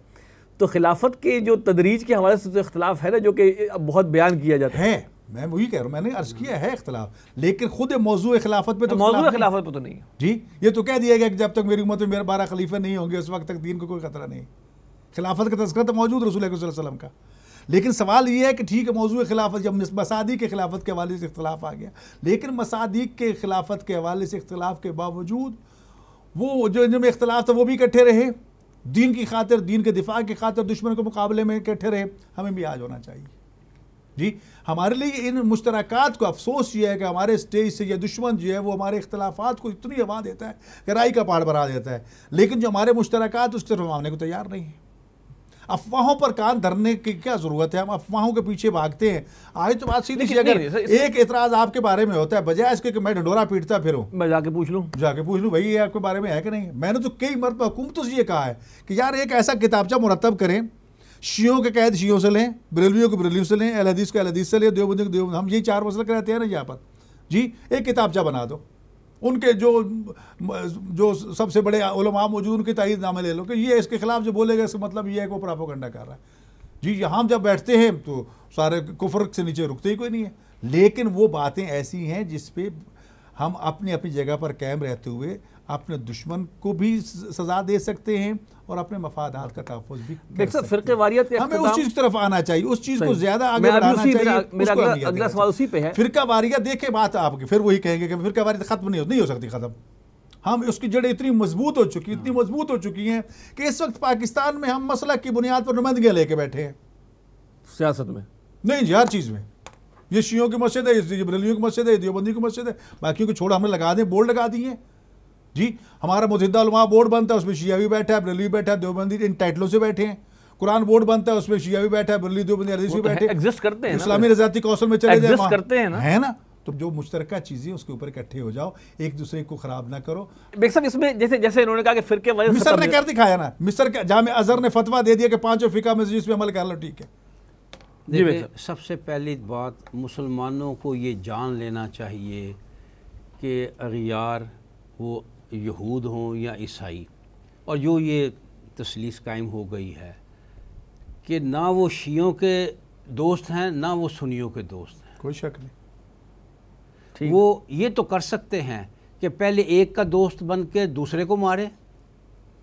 تو خلافت کے جو تدریج کے حوالے سے تو اختلاف ہے نا جو کہ بہت بیان کیا جاتا ہے. میں وہی کہہ رہا ہوں، میں نے عرض کیا ہے اختلاف، لیکن خود موضوع خلافت پہ تو موضوع خلافت پہ تو نہیں ہے. جی یہ تو کہہ دیا گیا کہ جب تک میری امت میں میرے 12 خلیفہ نہیں ہوں گے اس وقت تک دین کو کوئی خطرہ نہیں. خلافت کا تذکرہ تو موجود رسول اللہ صلی اللہ علیہ وسلم کا. لیکن سوال یہ ہے کہ ٹھیک ہے موضوع خلافت جب مصادیق کے خلافت کے حوالے سے اختلاف آ گیا، لیکن مصادیق کے خلافت کے حوالے سے اختلاف کے باوجود وہ جو ان میں اختلاف تھا وہ بھی اکٹھے رہے، دین کی خاطر، دین کے دفاع کی خاطر دشمن کے مقابلے میں اکٹھے رہے. ہمیں بھی آج ہونا چاہیے. جی ہمارے لیے ان مشترکات کو افسوس یہ ہے کہ ہمارے اسٹیج سے یہ دشمن جو ہے وہ ہمارے اختلافات کو اتنی ہوا دیتا ہے کہ رائی کا پہاڑ بنا دیتا ہے، لیکن جو ہمارے مشترکات اس طرف ماننے کو تیار نہیں ہیں. افواہوں پر کان دھرنے کی کیا ضرورت ہے؟ ہم افواہوں کے پیچھے بھاگتے ہیں. آج تو بات سیدھی سی، اگر ایک اعتراض آپ کے بارے میں ہوتا ہے بجائے اس کے کہ میں ڈھنڈورا پیٹتا پھروں، میں جا کے پوچھ لوں بھائی یہ آپ کے بارے میں ہے کہ نہیں. میں نے تو کئی مرتبہ حکومتوں سے یہ کہا ہے کہ یار ایک ایسا کتابچہ مرتب کریں، شیعوں کے قید شیعوں سے لیں، بریلویوں کو بریلویوں سے لیں، اہل حدیث کو اہل حدیث سے لیں، دیوبندیوں کو دیوبند، ہم یہی 4 مسلک رہتے ہیں نا یہاں پر. جی ایک کتابچہ بنا دو، ان کے جو سب سے بڑے علماء موجود ان کی تائید نامے لے لو کہ یہ اس کے خلاف جو بولے گا اس کا مطلب یہ ہے کہ وہ پراپیگنڈا کر رہا ہے. جی یہاں جب بیٹھتے ہیں تو سارے کفر سے نیچے رکتے ہی کوئی نہیں ہے. لیکن وہ باتیں ایسی ہیں جس پہ ہم اپنی جگہ پر قائم رہتے ہوئے اپنے دشمن کو بھی سزا دے سکتے ہیں اور اپنے مفادات کا تحفظ بھی کر سکتے ہیں. فرقہ واریت کے ہمیں اس چیز کی طرف آنا چاہیے، اس چیز کو زیادہ آگے بڑھانا چاہیے. میرا اگلا سوال اسی پہ ہے. فرقہ واریت دیکھیں بات آپ کی، پھر وہی کہیں گے کہ فرقہ واریت ختم نہیں ہو سکتی ختم. ہم اس کی جڑیں اتنی مضبوط ہو چکی ہیں کہ اس وقت پاکستان میں ہم مسلک کی بنیاد پر نمائندگیاں لے کے بیٹھے ہیں. سیاست میں نہیں جی، ہر چیز میں. یہ شیعوں کی مسجد ہے، یہ بریلویوں کی مسجد ہے، یہ دیوبندیوں کی مسجد ہے، باقیوں کو چھوڑا ہم نے لگا دیں، بورڈ لگا دیے ہیں. جی ہمارا متحدہ علماء بورڈ بنتا ہے، اس میں شیعہ بھی بیٹھا ہے، بریلوی بھی بیٹھا ہے، دیوبندی ان ٹائٹلوں سے بیٹھے ہیں. قرآن بورڈ بنتا ہے، اس میں شیعہ بھی بیٹھا ہے، بریلوی دیوبندی حدیث بھی بیٹھے ہیں. اسلامی رضاعتی کونسل میں چلے جائیں ہے نا. تو جو مشترکہ چیزیں اس کے اوپر اکٹھے ہو جاؤ، ایک دوسرے کو خراب نہ کرو. بیگ صاحب اس میں جیسے انہوں نے کہا کہ فرقے واریت مصر نے کر دکھایا نا، مصر کا جامع ازہر نے فتویٰ دے دیا کہ 5 فقہ میں جس پہ عمل کر لو ٹھیک ہے. دیکھیں سب سے پہلی بات مسلمانوں کو یہ جان لینا چاہیے کہ اغیار وہ یہود ہوں یا عیسائی، اور جو یہ تسلیس قائم ہو گئی ہے کہ نہ وہ شیعوں کے دوست ہیں نہ وہ سنیوں کے دوست ہیں، کوئی شک نہیں. وہ یہ تو کر سکتے ہیں کہ پہلے ایک کا دوست بن کے دوسرے کو مارے،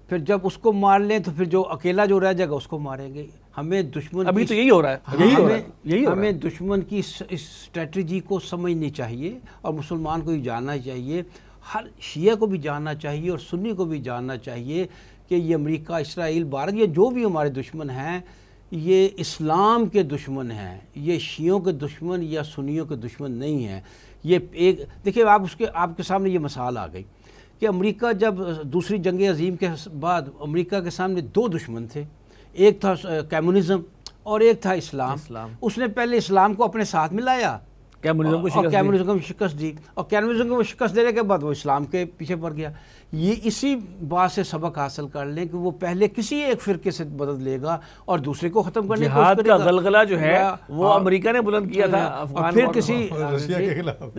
پھر جب اس کو مار لیں تو پھر جو اکیلا جو رہ جائے گا اس کو ماریں گے. ہمیں دشمن ابھی تو یہی ہو رہا ہے، ہمیں دشمن کی اسٹریٹجی کو سمجھنی چاہیے اور مسلمان کو یہ جاننا چاہیے، ہر شیعہ کو بھی جاننا چاہیے اور سنی کو بھی جاننا چاہیے کہ یہ امریکہ، اسرائیل، بھارت، یہ جو بھی ہمارے دشمن ہیں یہ اسلام کے دشمن ہیں، یہ شیعوں کے دشمن یا سنیوں کے دشمن نہیں ہیں. یہ ایک دیکھیں آپ کے سامنے یہ مثال آ گئی کہ امریکہ جب دوسری جنگ عظیم کے بعد امریکہ کے سامنے 2 دشمن تھے، ایک تھا کمیونزم اور ایک تھا اسلام. اس نے پہلے اسلام کو اپنے ساتھ ملایا، کمیونزم کو شکست دی، اور کمیونزم کو شکست دینے کے بعد وہ اسلام کے پیچھے پڑ گیا. یہ اسی بات سے سبق حاصل کر لیں کہ وہ پہلے کسی ایک فرقے سے مدد لے گا اور دوسرے کو ختم کرنے کی کوشش کرے گا. جہاد کا غلغلہ جو ہے وہ امریکہ نے بلند کیا تھا افغان پھر کسی رشیا کے خلاف،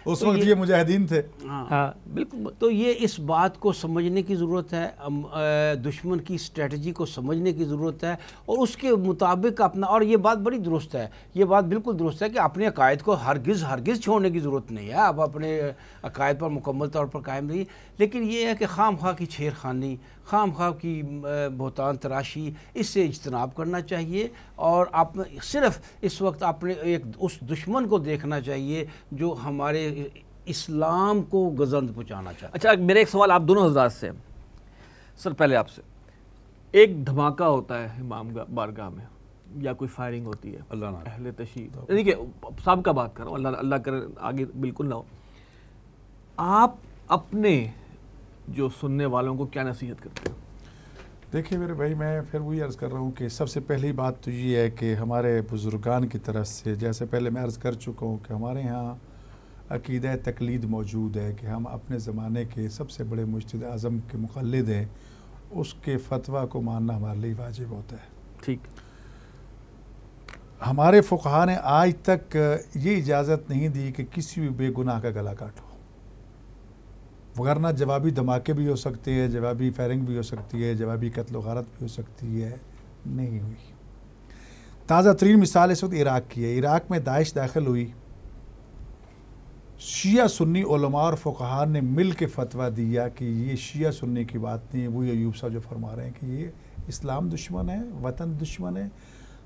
اس وقت یہ مجاہدین تھے. ہاں بالکل. تو یہ اس بات کو سمجھنے کی ضرورت ہے، دشمن کی اسٹریٹجی کو سمجھنے کی ضرورت ہے اور اس کے مطابق اپنا، اور یہ بات بڑی درست ہے، یہ بات بالکل درست ہے کہ اپنے عقائد کو ہرگز چھوڑنے کی ضرورت نہیں ہے. آپ اپنے عقائد پر مکمل طور پر قائم رہیے، لیکن یہ ہے کہ خام خواہ کی چھیر خانی، خام خواہ کی بہتان تراشی، اس سے اجتناب کرنا چاہیے اور آپ صرف اس وقت اپنے اس دشمن کو دیکھنا چاہیے جو ہمارے اسلام کو گزند پہنچانا چاہتا ہے. اچھا میرا ایک سوال آپ دونوں حضرات سے. سر پہلے آپ سے، ایک دھماکہ ہوتا ہے امام بارگاہ میں یا کوئی فائرنگ ہوتی ہے، اللہ نہ اہل تشیع، یعنی کہ سب کا بات کر رہا ہوں، اللہ کرے آگے بالکل نہ ہو. آپ اپنے جو سننے والوں کو کیا نصیحت کرتے ہیں؟ دیکھیے میرے بھائی، میں پھر وہی عرض کر رہا ہوں کہ سب سے پہلی بات تو یہ ہے کہ ہمارے بزرگان کی طرف سے، جیسے پہلے میں عرض کر چکا ہوں کہ ہمارے ہاں عقیدہ تقلید موجود ہے کہ ہم اپنے زمانے کے سب سے بڑے مجتہد اعظم کے مقلد ہیں، اس کے فتویٰ کو ماننا ہمارے لیے واجب ہوتا ہے. ٹھیک. ہمارے فقہا نے آج تک یہ اجازت نہیں دی کہ کسی بھی بے گناہ کا گلا کاٹو، وگرنہ جوابی دھماکے بھی ہو سکتے ہیں، جوابی فائرنگ بھی ہو سکتی ہے، جوابی قتل و غارت بھی ہو سکتی ہے، نہیں ہوئی۔ تازہ ترین مثال اس وقت عراق کی ہے۔ عراق میں داعش داخل ہوئی، شیعہ سنی علماء اور فقہا نے مل کے فتویٰ دیا کہ یہ شیعہ سنی کی بات نہیں ہے، وہی ایوب صاحب جو فرما رہے ہیں کہ یہ اسلام دشمن ہے، وطن دشمن ہے،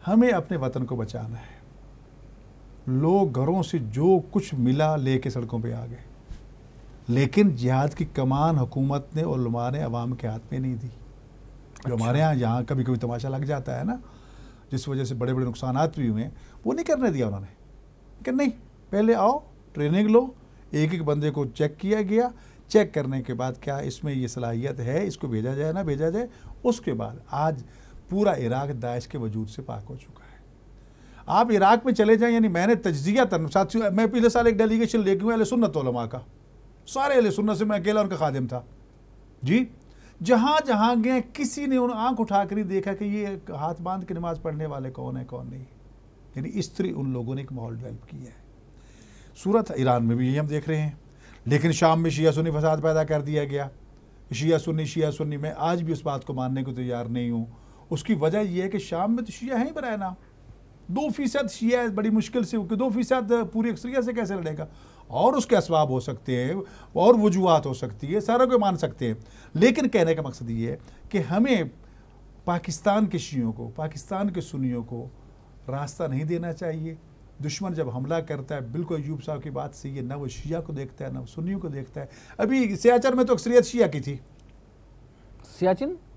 ہمیں اپنے وطن کو بچانا ہے۔ لوگ گھروں سے جو کچھ ملا لے کے سڑکوں پہ آ گئے، لیکن جہاد کی کمان حکومت نے، علماء نے عوام کے ہاتھ میں نہیں دی۔ جو ہمارے یہاں کبھی کبھی تماشا لگ جاتا ہے نا، جس وجہ سے بڑے بڑے نقصانات بھی ہوئے ہیں، وہ نہیں کرنے دیا انہوں نے کہ نہیں، پہلے آؤ ٹریننگ لو، ایک ایک بندے کو چیک کیا گیا، چیک کرنے کے بعد کیا اس میں یہ صلاحیت ہے، اس کو بھیجا جائے نہ بھیجا جائے، اس کے بعد آج پورا عراق داعش کے وجود سے پاک ہو چکا ہے۔ آپ عراق میں چلے جائیں، یعنی میں نے تجزیہ ساتھیوں، میں پچھلے سال ایک ڈیلیگیشن لے کے ہوں اہل سنت علماء کا، سارے اہل سنت سے میں اکیلا ان کا خادم تھا جی، جہاں جہاں گئے کسی نے ان آنکھ اٹھا کر ہی دیکھا کہ یہ ہاتھ باندھ کے نماز پڑھنے والے کون ہیں کون نہیں، یعنی اس طرح ان لوگوں نے ایک ماحول ڈیولپ کیا ہے۔ صورت ایران میں بھی یہی ہم دیکھ رہے ہیں، لیکن شام میں شیعہ سنی فساد پیدا کر دیا گیا۔ شیعہ سنی میں آج بھی اس بات کو ماننے کو تیار نہیں ہوں۔ اس کی وجہ یہ ہے کہ شام میں تو شیعہ ہیں ہی برائے نام، 2% شیعہ ہے، بڑی مشکل سے، 2% پوری اکثریت سے کیسے لڑے گا، اور اس کے اسباب ہو سکتے ہیں اور وجوہات ہو سکتی ہے، ساروں کو مان سکتے ہیں، لیکن کہنے کا مقصد یہ ہے کہ ہمیں پاکستان کے شیعوں کو، پاکستان کے سنیوں کو راستہ نہیں دینا چاہیے۔ دشمن جب حملہ کرتا ہے، بالکل ایوب صاحب کی بات صحیح ہے، نہ وہ شیعہ کو دیکھتا ہے نہ وہ سنیوں کو دیکھتا ہے۔ ابھی سیاچن میں تو اکثریت شیعہ کی تھی،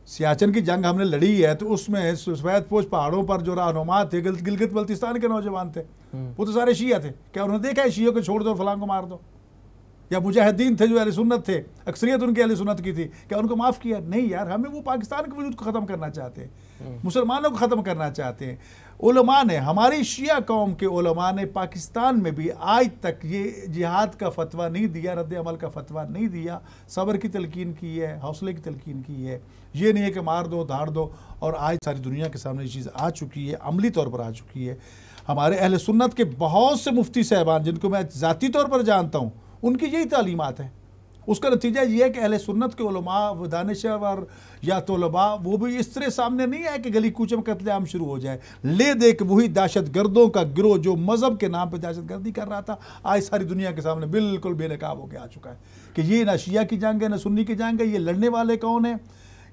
سیاچن کی جنگ ہم نے لڑی ہے، تو اس میں سفید پوش پہاڑوں پر جو رہنما تھے گلگت بلتستان کے نوجوان تھے، وہ تو سارے شیعہ تھے۔ کیا انہوں نے دیکھا ہے شیعوں کو چھوڑ دو اور فلاں کو مار دو؟ یا مجاہدین تھے جو اہل سنت تھے، اکثریت ان کے اہل سنت کی تھی، کیا ان کو معاف کیا؟ نہیں یار، ہمیں وہ پاکستان کے وجود کو ختم کرنا چاہتے ہیں، مسلمانوں کو ختم کرنا چاہتے ہیں۔ علماء نے، ہماری شیعہ قوم کے علماء نے پاکستان میں بھی آج تک یہ جہاد کا فتویٰ نہیں دیا، رد عمل کا فتویٰ نہیں دیا، صبر کی تلقین کی ہے، حوصلے کی تلقین کی ہے۔ یہ نہیں ہے کہ مار دو دھاڑ دو، اور آج ساری دنیا کے سامنے یہ چیز آ چکی ہے، عملی طور پر آ چکی ہے۔ ہمارے اہل سنت کے بہت سے مفتی صاحبان جن کو میں ذاتی طور پر جانتا ہوں، ان کی یہی تعلیمات ہیں۔ اس کا نتیجہ یہ ہے کہ اہل سنت کے علماء و دانشور یا طلباء وہ بھی اس طرح سامنے نہیں آئے کہ گلی کوچے میں قتل عام شروع ہو جائے، لے دے کہ وہی دہشت گردوں کا گروہ جو مذہب کے نام پہ دہشت گردی کر رہا تھا، آج ساری دنیا کے سامنے بالکل بے نقاب ہو کے آ چکا ہے کہ یہ نہ شیعہ کی جنگ ہے نہ سنی کی جنگ ہے، یہ لڑنے والے کون ہیں،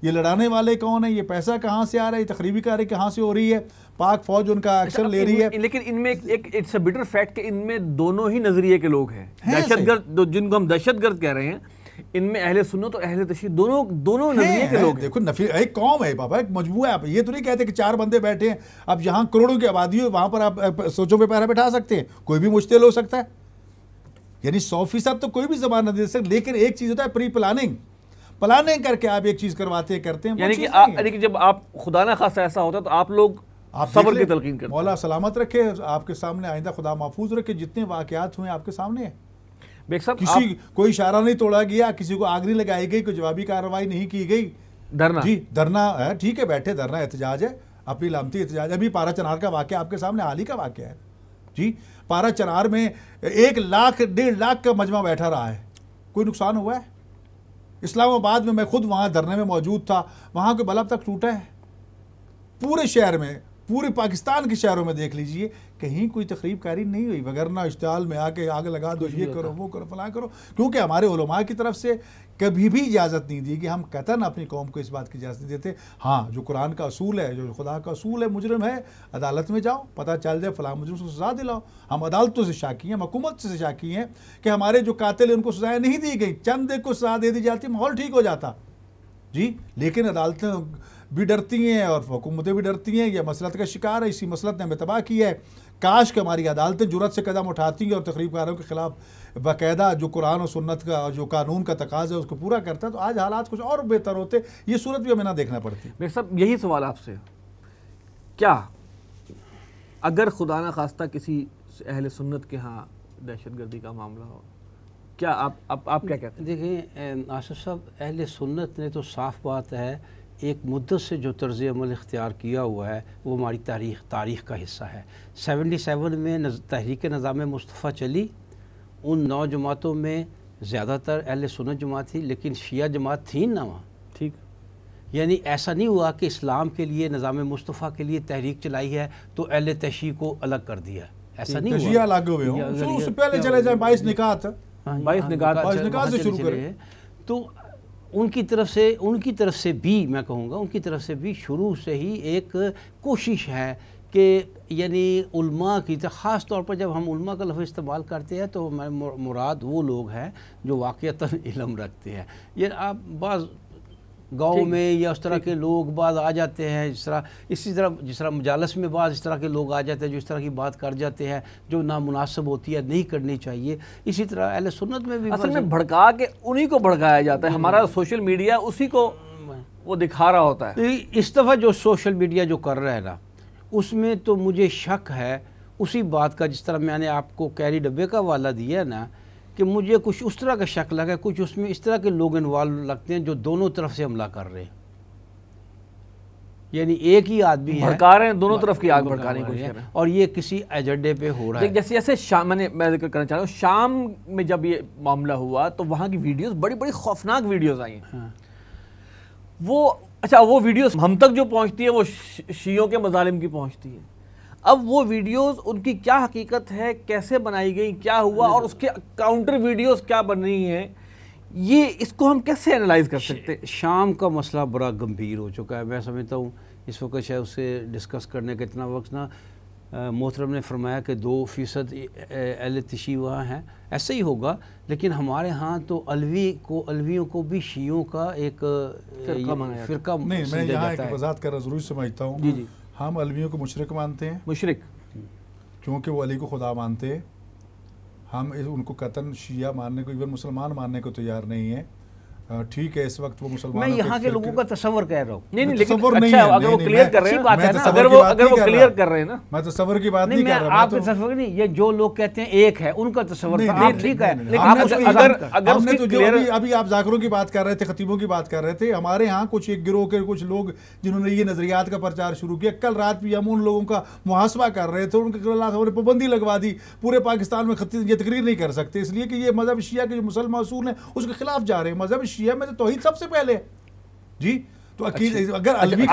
یہ لڑانے والے کون ہیں، یہ پیسہ کہاں سے آ رہا ہے، یہ تخریبی کاری کہاں سے ہو رہی ہے، پاک فوج ان کا ایکشن لے رہی ہے۔ لیکن ان میں ایک اٹس اے بٹر فیکٹ کہ ان میں دونوں ہی نظریے کے لوگ ہیں، دہشت گرد جن کو ہم دہشت گرد کہہ رہے ہیں، ان میں اہل سنت اور اہل تشیع دونوں نظریے کے لوگ ہیں۔ دیکھو ایک قوم ہے بابا، ایک مجموعہ ہے، آپ یہ تو نہیں کہتے کہ 4 بندے بیٹھے ہیں، اب جہاں کروڑوں کی آبادی ہو وہاں پر آپ سوچوں پہ پیرا بٹھا سکتے ہیں، کوئی بھی مجتہد ہو سکتا ہے، یعنی 100% تو کوئی بھی زبان نہ دے سکتا، لیکن ایک چیز ہوتا ہے پری پلاننگ کر کے آپ ایک چیز کرتے ہیں، یعنی کہ جب آپ خدا نہ خواستہ ایسا ہوتا تو آپ لوگ صبر کی تلقین کرتے ہیں۔ مولا سلامت رکھے آپ کے سامنے، آئندہ خدا محفوظ رکھے، جتنے واقعات ہوئے آپ کے سامنے ہیں، کسی کوئی اشارہ نہیں توڑا گیا، کسی کو آگ نہیں لگائی گئی، کوئی جوابی کارروائی نہیں کی گئی، دھرنا ہے، ٹھیک ہے بیٹھے، دھرنا احتجاج ہے، اپنی علامتی احتجاج۔ ابھی پارا چنار کا واقعہ آپ کے سامنے حال ہی کا واقعہ ہے جی، پارا چنار میں 1 لاکھ 1.5 لاکھ کا مجمع بیٹھا رہا ہے، کوئی نقصان ہوا ہے؟ اسلام آباد میں میں خود وہاں دھرنے میں موجود تھا، وہاں کوئی بلب تک ٹوٹا ہے؟ پورے شہر میں، پورے پاکستان کے شہروں میں دیکھ لیجئے کہیں کوئی تخریب کاری نہیں ہوئی، وگرنہ اشتعال میں آ کے آگ لگا دو، یہ کرو وہ کرو فلاں کرو، کیونکہ ہمارے علماء کی طرف سے کبھی بھی اجازت نہیں دی کہ ہم قطعاً اپنی قوم کو اس بات کی اجازت نہیں دیتے۔ ہاں، جو قرآن کا اصول ہے، جو خدا کا اصول ہے، مجرم ہے عدالت میں جاؤ، پتہ چل جائے فلاں مجرم کو سزا دلاؤ۔ ہم عدالتوں سے شاکی ہیں، ہم حکومت سے شاکی ہیں کہ ہمارے جو قاتل ہیں ان کو سزائیں نہیں دی گئی، چند ایک کو سزا دے دی جاتی، ماحول ٹھیک ہو جاتا جی، لیکن عدالتیں بھی ڈرتی ہیں اور حکومتیں بھی ڈرتی ہیں، یہ مسلط کا شکار ہے، اسی مسلط نے ہمیں تباہ کیا ہے۔ کاش کہ ہماری عدالتیں جرأت سے قدم اٹھاتی ہیں اور تخریب کاروں کے خلاف باقاعدہ جو قرآن و سنت کا جو قانون کا تقاضا ہے اس کو پورا کرتا ہے، تو آج حالات کچھ اور بہتر ہوتے، یہ صورت بھی ہمیں نہ دیکھنا پڑتی۔ میرے صاحب یہی سوال آپ سے، کیا اگر خدا نہ خواستہ کسی اہل سنت کے ہاں دہشت گردی کا معاملہ ہو، کیا آپ کیا کہتے ہیں؟ دیکھیں آصف صاحب، اہل سنت نے تو صاف بات ہے ایک مدت سے جو طرز عمل اختیار کیا ہوا ہے وہ ہماری تاریخ کا حصہ ہے۔ 77 میں تحریک نظام مصطفیٰ چلی، ان 9 جماعتوں میں زیادہ تر اہل سنت جماعت تھی، لیکن شیعہ جماعت تھی نہ وہاں۔ ٹھیک، یعنی ایسا نہیں ہوا کہ اسلام کے لیے نظام مصطفیٰ کے لیے تحریک چلائی ہے تو اہل تشیع کو الگ کر دیا، ایسا نہیں ہوا۔ تشیع الگ ہوئے ہوں، شروع سے پہلے چلے جائیں 22 نکات 22 نکات سے شروع کریں۔ تو ان کی طرف سے بھی میں کہوں گا، ان کی طرف سے بھی شروع سے ہی ایک کوشش ہے کہ یعنی علماء کی، خاص طور پر جب ہم علماء کا لفظ استعمال کرتے ہیں تو مراد وہ لوگ ہیں جو واقعتاً علم رکھتے ہیں۔ یہ آپ بعض گاؤں میں یا اس طرح کے لوگ بعض آ جاتے ہیں، جس طرح مجالس میں بعض اس طرح کے لوگ آ جاتے ہیں جو اس طرح کی بات کر جاتے ہیں جو نامناسب ہوتی ہے، نہیں کرنی چاہیے۔ اسی طرح اہل سنت میں بھی اصل میں بھڑکا کے انہی کو بھڑکایا جاتا ہے، ہمارا سوشل میڈیا اسی کو وہ دکھا رہا ہوتا ہے۔ اس دفعہ جو سوشل میڈیا جو کر رہا ہے نا، اس میں تو مجھے شک ہے اسی بات کا، جس طرح میں نے آپ کو کیری ڈبے کا حوالہ دیا ہے نا، کہ مجھے کچھ اس طرح کا شک لگا، کچھ اس میں اس طرح کے لوگ انوالو لگتے ہیں جو دونوں طرف سے حملہ کر رہے ہیں۔ یعنی ایک ہی آدمی ہے، بھڑکا رہے ہیں، دونوں طرف کی آگ بھڑکانے کی کوشش کر رہے ہیں، اور یہ کسی ایجنڈے پہ ہو رہا ہے۔ جیسے شام میں ذکر کرنا چاہ رہا ہوں، شام میں جب یہ معاملہ ہوا تو وہاں کی ویڈیوز بڑی بڑی خوفناک ویڈیوز آئی ہیں۔ وہ ویڈیوز ہم تک جو پہنچتی ہے وہ شیعوں کے مظالم کی پہنچتی ہے۔ اب وہ ویڈیوز ان کی کیا حقیقت ہے، کیسے بنائی گئی، کیا ہوا، اور اس کے کاؤنٹر ویڈیوز کیا بن رہی ہیں، یہ اس کو ہم کیسے اینالائز کر سکتے ہیں؟ شام کا مسئلہ بڑا گمبھیر ہو چکا ہے، میں سمجھتا ہوں اس وقت شاید اسے ڈسکس کرنے کا اتنا وقت نہ۔ محترم نے فرمایا کہ 2% اہل تشیع وہاں ہیں، ایسا ہی ہوگا، لیکن ہمارے ہاں تو الویوں کو بھی شیعوں کا ایک فرقہ نہیں، میں یہاں ایک وضاحت کرنا ضروری سمجھتا ہوں۔ ہم الویوں کو مشرک مانتے ہیں، مشرک کیونکہ وہ علی کو خدا مانتے ہیں۔ ہم ان کو قطعاً شیعہ ماننے کو، ایون مسلمان ماننے کو تیار نہیں ہیں۔ ٹھیک ہے، اس وقت وہ مسلمان، میں یہاں کے لوگوں کا تصور کہہ رہا ہوں۔ نہیں، لیکن اچھا اگر وہ کلیئر کر رہے ہیں، اگر وہ کلیئر کر رہے ہیں نا، میں تصور کی بات نہیں کر رہا، آپ کا تصور نہیں، یہ جو لوگ کہتے ہیں ایک ہے ان کا تصور تھا، آپ ٹھیک ہے۔ ابھی آپ ذاکروں کی بات کر رہے تھے، خطیبوں کی بات کر رہے تھے، ہمارے ہاں کچھ ایک گروہ کے کچھ لوگ جنہوں نے یہ نظریات کا پرچار شروع کیا، کل رات بھی ہم ان لوگوں کا محاسبہ کر رہے تھے، ان کے خلاف ہم نے پابندی لگوا دی، پورے پاکستان میں یہ تقریر نہیں کر سکتے، اس لیے کہ یہ مذہب شیعہ کے جو مسلمان اصول ہیں اس کے خلاف جا رہے ہیں۔ مذہب شیعہ میں تو توحید سب سے پہلے جی، تو اگر الوی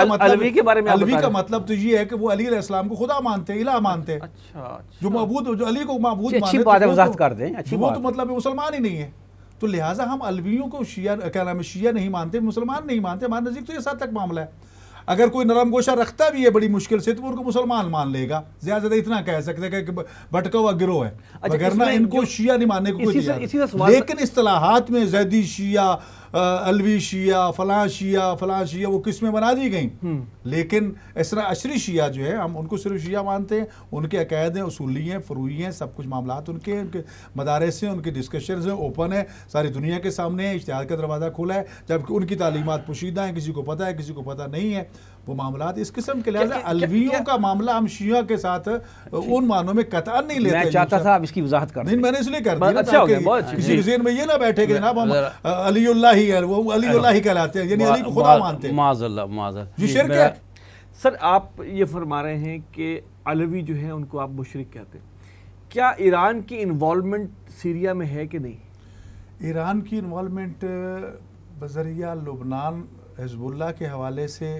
کا مطلب تو یہ ہے کہ وہ علی علیہ السلام کو خدا مانتے، الہ مانتے، جو معبود، جو علی کو معبود مانتے، وہ تو مطلب مسلمان ہی نہیں ہے۔ تو لہٰذا ہم الویوں کو شیعہ نہیں مانتے، مسلمان نہیں مانتے، ہمارے نزدیک تو یہ حد تک معاملہ ہے۔ اگر کوئی نرم گوشہ رکھتا بھی ہے بڑی مشکل سے تو ان کو مسلمان مان لے گا، زیادہ اتنا کہہ سکتے ہیں کہ بھٹکا ہوا گروہ ہے، وگرنہ ان کو شیعہ نہیں ماننے کو کوئی تیار۔ لیکن اصطلاحات میں زیدی شیعہ، الوی شیعہ، فلاں شیعہ وہ قسمیں بنا دی گئیں، لیکن اس طرح عشری شیعہ جو ہے ہم ان کو صرف شیعہ مانتے ہیں، ان کے عقائد ہیں، اصولی ہیں، فروعی ہیں، سب کچھ معاملات ان کے مدارس ہیں، ان کے ڈسکشنز ہیں، اوپن ہے، ساری دنیا کے سامنے ہے، اجتہاد کا دروازہ کھلا ہے، جبکہ ان کی تعلیمات پوشیدہ ہیں، کسی کو پتہ ہے، کسی کو پتہ نہیں ہے وہ معاملات اس قسم کے۔ لہٰذا الویوں کا معاملہ ہم شیعہ کے ساتھ ان معنوں میں قطعاً نہیں لیتے۔ میں چاہتا تھا آپ اس کی وضاحت کر دیں۔ نہیں، میں نے اس لیے کر دیا تاکہ کسی کے ذہن میں یہ نہ بیٹھے کہ جناب ہم علی اللہ ہی ہے، وہ علی اللہ ہی کہلاتے ہیں، یعنی علی کو خدا مانتے ہیں۔ معاذ اللہ یہ شرک ہے۔ سر آپ یہ فرما رہے ہیں کہ علوی جو ہیں ان کو آپ مشرک کہتے ہیں، کیا ایران کی انوالومنٹ سیریا میں ہے کہ نہیں؟ ایران کی انوالومنٹ بذریعہ لبنان حزب اللہ کے حوالے سے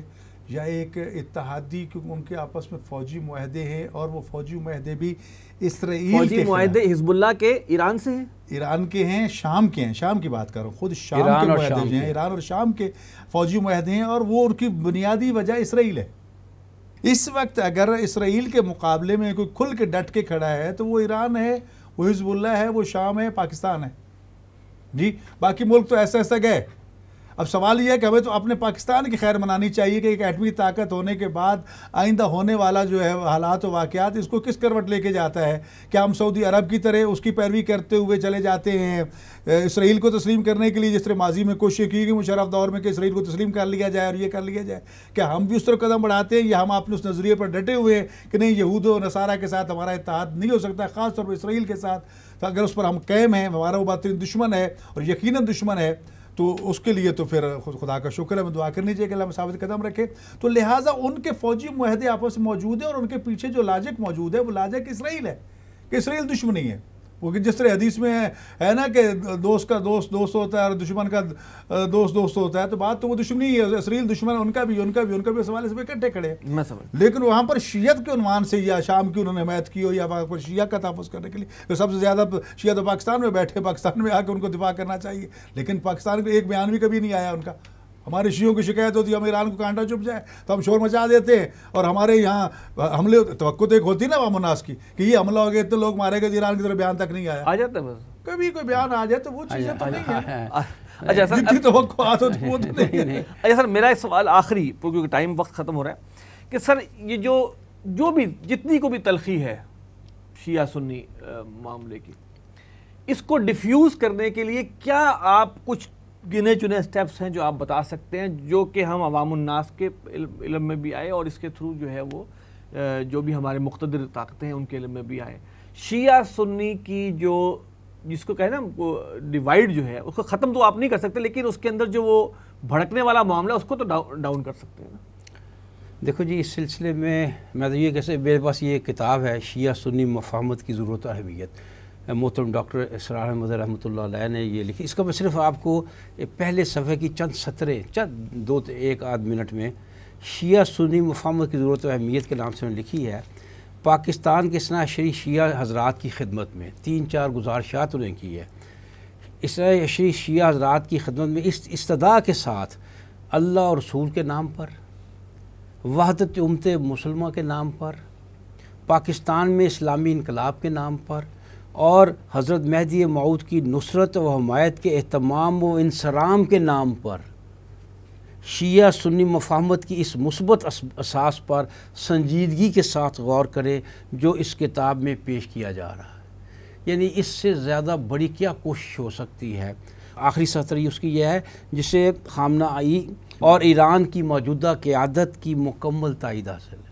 یا ایک اتحادی، کیونکہ ان کے آپس میں فوجی معاہدے ہیں اور وہ فوجی معاہدے بھی اسرائیل کے، فوجی معاہدے حزب اللہ کے ایران سے ہیں، ایران کے ہیں، شام کے ہیں، شام کی بات کرو، خود شام کے معاہدے جو ہیں، ایران اور شام کے فوجی معاہدے ہیں، اور وہ ان کی بنیادی وجہ اسرائیل ہے۔ اس وقت اگر اسرائیل کے مقابلے میں کوئی کھل کے ڈٹ کے کھڑا ہے تو وہ ایران ہے، وہ حزب اللہ ہے، وہ شام ہے، پاکستان ہے جی۔ باقی ملک تو ایسا ایسا گئے۔ اب سوال یہ ہے کہ ہمیں تو اپنے پاکستان کی خیر منانی چاہیے کہ ایک ایٹمی طاقت ہونے کے بعد آئندہ ہونے والا جو ہے حالات و واقعات اس کو کس کروٹ لے کے جاتا ہے؟ کیا ہم سعودی عرب کی طرح اس کی پیروی کرتے ہوئے چلے جاتے ہیں اسرائیل کو تسلیم کرنے کے لیے، جس طرح ماضی میں کوشش کی گئی مشرف دور میں کہ اسرائیل کو تسلیم کر لیا جائے اور یہ کر لیا جائے؟ کیا ہم بھی اس طرح قدم بڑھاتے ہیں یا ہم اپنے اس نظریے پر ڈٹے ہوئے ہیں کہ نہیں، یہود و نصارہ کے ساتھ ہمارا اتحاد نہیں ہو سکتا، خاص طور پر اسرائیل کے ساتھ؟ تو اگر اس پر ہم قائم ہیں، ہمارا وہ باطنی دشمن ہے اور یقیناً دشمن ہے، تو اس کے لیے تو پھر خدا کا شکر ہے، ہمیں دعا کرنی چاہیے کہ اللہ ثابت قدم رکھے. تو لہٰذا ان کے فوجی معاہدے آپس میں موجود ہیں، اور ان کے پیچھے جو لاجک موجود ہے وہ لاجک اسرائیل ہے کہ اسرائیل دشمنی ہے. وہ جس طرح حدیث میں ہے نا کہ دوست کا دوست دوست ہوتا ہے اور دشمن کا دوست دوست ہوتا ہے، تو بات تو وہ دشمنی ہی ہے. اسرائیل دشمن ان کا بھی اس حوالے سے اکٹھے کھڑے ہیں. میں سمجھ. لیکن وہاں پر شیعت کے عنوان سے یا شام کی انہوں نے حمایت کی ہو یا وہاں پر شیعہ کا تحفظ کرنے کے لیے، تو سب سے زیادہ شیعہ تو پاکستان میں بیٹھے، پاکستان میں آ کے ان کو دفاع کرنا چاہیے. لیکن پاکستان کا ایک بیان بھی کبھی نہیں آیا ان کا. ہمارے شیعوں کی شکایت ہوتی ہے ہم ایران کو کانٹا چپ جائے تو ہم شور مچا دیتے ہیں، اور ہمارے یہاں حملے توقع تو ایک ہوتی نا عوام الناس کی کہ یہ حملہ ہو گیا اتنے لوگ مارے گئے، ایران کی طرف بیان تک نہیں آیا. آ جاتا ہے بس کبھی کوئی بیان آ جائے تو وہ چیزیں تو نہیں ہیں. اچھا سر، جتنی توقعات ہوتی وہ تو نہیں ہے. اچھا سر، میرا ایک سوال آخری، کیونکہ ٹائم وقت ختم ہو رہا ہے، کہ سر یہ جو بھی جتنی کو بھی تلخی ہے شیعہ سنی معاملے کی، اس کو ڈیفیوز کرنے کے لیے کیا آپ کچھ گنے چنے سٹیپس ہیں جو آپ بتا سکتے ہیں، جو کہ ہم عوام الناس کے علم میں بھی آئے اور اس کے تھرو جو ہے وہ جو بھی ہمارے مقتدر طاقتیں ہیں ان کے علم میں بھی آئے؟ شیعہ سنی کی جو جس کو کہیں نا ڈیوائیڈ جو ہے اس کو ختم تو آپ نہیں کر سکتے، لیکن اس کے اندر جو وہ بھڑکنے والا معاملہ اس کو تو ڈاؤن کر سکتے ہیں نا. دیکھو جی، اس سلسلے میں تو یہ کیسے میرے پاس یہ کتاب ہے شیعہ سنی مفاہمت کی ضرورت و اہمیت، محترم ڈاکٹر اسرار احمد رحمۃ اللہ علیہ نے یہ لکھی. اس کا میں صرف آپ کو پہلے صفحے کی چند سطریں ایک آدھ منٹ میں شیعہ سنی مفاہمت کی ضرورت و اہمیت کے نام سے میں لکھی ہے. پاکستان کے اثنا عشری شیعہ حضرات کی خدمت میں 3-4 گزارشات انہیں کی ہے. اثنا عشری شیعہ حضرات کی خدمت میں اس استدعا کے ساتھ اللہ اور رسول کے نام پر، وحدت امت مسلمہ کے نام پر، پاکستان میں اسلامی انقلاب کے نام پر، اور حضرت مہدی موعود کی نصرت و حمایت کے اہتمام و انصرام کے نام پر شیعہ سنی مفاہمت کی اس مثبت اساس پر سنجیدگی کے ساتھ غور کریں جو اس کتاب میں پیش کیا جا رہا ہے. یعنی اس سے زیادہ بڑی کیا کوشش ہو سکتی ہے. آخری سطر اس کی یہ ہے جسے خامنہ ای اور ایران کی موجودہ قیادت کی مکمل تائید حاصل ہے.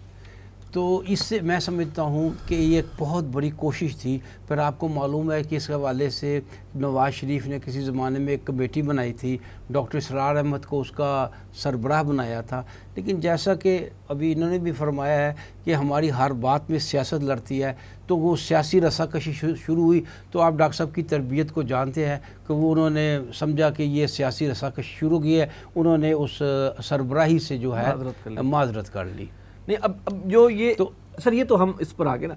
تو اس سے میں سمجھتا ہوں کہ یہ ایک بہت بڑی کوشش تھی. پھر آپ کو معلوم ہے کہ اس حوالے سے نواز شریف نے کسی زمانے میں ایک کمیٹی بنائی تھی، ڈاکٹر اسرار احمد کو اس کا سربراہ بنایا تھا. لیکن جیسا کہ ابھی انہوں نے بھی فرمایا ہے کہ ہماری ہر بات میں سیاست لڑتی ہے، تو وہ سیاسی رساکشی شروع ہوئی. تو آپ ڈاکٹر صاحب کی تربیت کو جانتے ہیں کہ وہ انہوں نے سمجھا کہ یہ سیاسی رساکشی شروع کی ہے، انہوں نے اس سربراہی سے جو ہے معذرت کر لی. نہیں اب جو یہ تو سر یہ تو ہم اس پر آگے نا،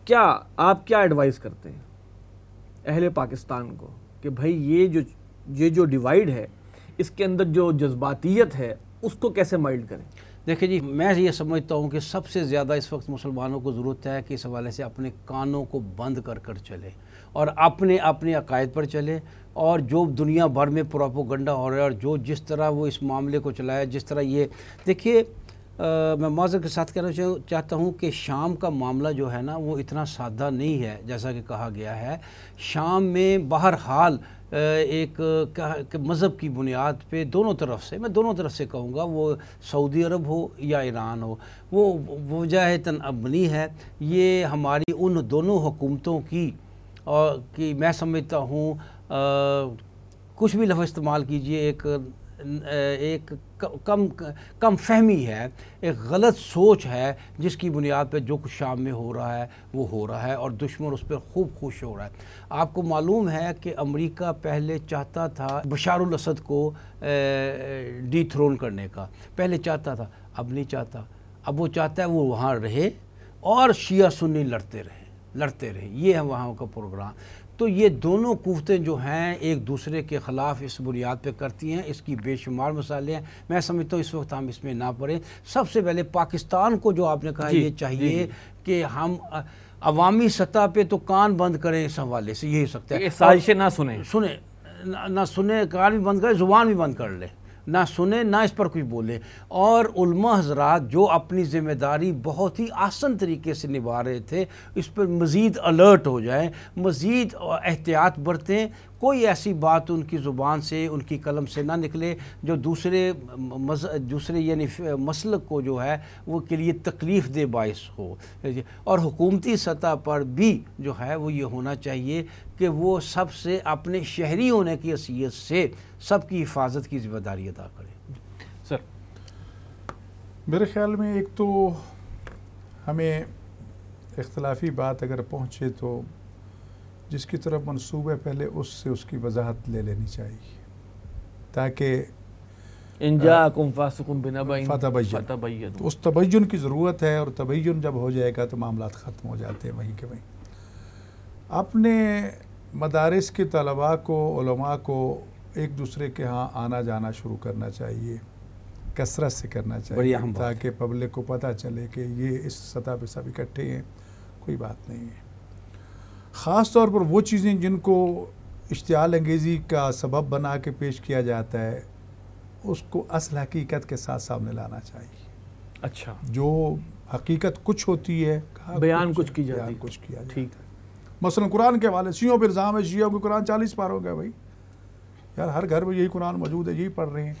کیا آپ کیا ایڈوائز کرتے ہیں اہل پاکستان کو کہ بھائی یہ جو ڈیوائیڈ ہے اس کے اندر جو جذباتیت ہے اس کو کیسے مائلڈ کریں؟ دیکھیں جی، میں یہ سمجھتا ہوں کہ سب سے زیادہ اس وقت مسلمانوں کو ضرورت ہے کہ اس حوالے سے اپنے کانوں کو بند کر چلے اور اپنے عقائد پر چلے، اور جو دنیا بھر میں پروپیگنڈا ہو رہا ہے اور جس طرح وہ اس معاملے کو چلایا، جس طرح یہ دیکھیے، میں معذرت کے ساتھ کہنا چاہتا ہوں کہ شام کا معاملہ جو ہے نا وہ اتنا سادہ نہیں ہے جیسا کہ کہا گیا ہے. شام میں بہرحال ایک مذہب کی بنیاد پہ دونوں طرف سے کہوں گا، وہ سعودی عرب ہو یا ایران ہو، وہ وجاہتاً ابنی ہے. یہ ہماری ان دونوں حکومتوں کی اور کہ میں سمجھتا ہوں کچھ بھی لفظ استعمال کیجئے، ایک کم فہمی ہے، ایک غلط سوچ ہے جس کی بنیاد پہ جو کچھ شام میں ہو رہا ہے وہ ہو رہا ہے، اور دشمن اس پہ خوب خوش ہو رہا ہے. آپ کو معلوم ہے کہ امریکہ پہلے چاہتا تھا بشار الاسد کو ڈی تھرون کرنے کا، پہلے چاہتا تھا، اب نہیں چاہتا. اب وہ چاہتا ہے وہ وہاں رہے اور شیعہ سنی لڑتے رہے. یہ ہے وہاں کا پروگرام. تو یہ دونوں قوتیں جو ہیں ایک دوسرے کے خلاف اس بنیاد پہ کرتی ہیں. اس کی بے شمار مسائل ہیں. میں سمجھتا ہوں اس وقت ہم اس میں نہ پڑیں. سب سے پہلے پاکستان کو جو آپ نے کہا یہ چاہیے کہ ہم عوامی سطح پہ تو کان بند کریں اس حوالے سے. یہی سکتا ہے سازشیں نہ سنیں، کان بھی بند کریں، زبان بھی بند کر لیں، نہ سنیں نہ اس پر کچھ بولیں. اور علماء حضرات جو اپنی ذمہ داری بہت ہی آسن طریقے سے نبھا رہے تھے، اس پر مزید الرٹ ہو جائیں، مزید احتیاط برتیں. کوئی ایسی بات ان کی زبان سے ان کی قلم سے نہ نکلے جو دوسرے یعنی مسلک کو جو ہے وہ کے لیے تکلیف دہ باعث ہو. اور حکومتی سطح پر بھی جو ہے وہ یہ ہونا چاہیے کہ وہ سب سے اپنے شہری ہونے کی حیثیت سے سب کی حفاظت کی ذمہ داری ادا کریں. سر میرے خیال میں ایک تو ہمیں اختلافی بات اگر پہنچے تو جس کی طرف منصوب ہے پہلے اس سے اس کی وضاحت لے لینی چاہیے تاکہ ان جاءکم فاسق بنبأ فتبین، تو اس تبین کی ضرورت ہے، اور تبین جب ہو جائے گا تو معاملات ختم ہو جاتے ہیں وہیں کے وہیں. اپنے مدارس کے طلباء کو، علماء کو ایک دوسرے کے ہاں آنا جانا شروع کرنا چاہیے، کثرت سے کرنا چاہیے تاکہ پبلک کو پتہ چلے کہ یہ اس سطح پہ سب اکٹھے ہیں، کوئی بات نہیں ہے. خاص طور پر وہ چیزیں جن کو اشتعال انگیزی کا سبب بنا کے پیش کیا جاتا ہے اس کو اصل حقیقت کے ساتھ سامنے لانا چاہیے. اچھا، جو حقیقت کچھ ہوتی ہے بیان کچھ کی جاتی ہے. کچھ کیا ٹھیک جاتا ہے. مثلا قرآن کے حوالے شیعوں پہ الزام ہے شیعوں کو قرآن 40 پار ہو گیا. بھائی یار ہر گھر میں یہی قرآن موجود ہے، یہی پڑھ رہے ہیں.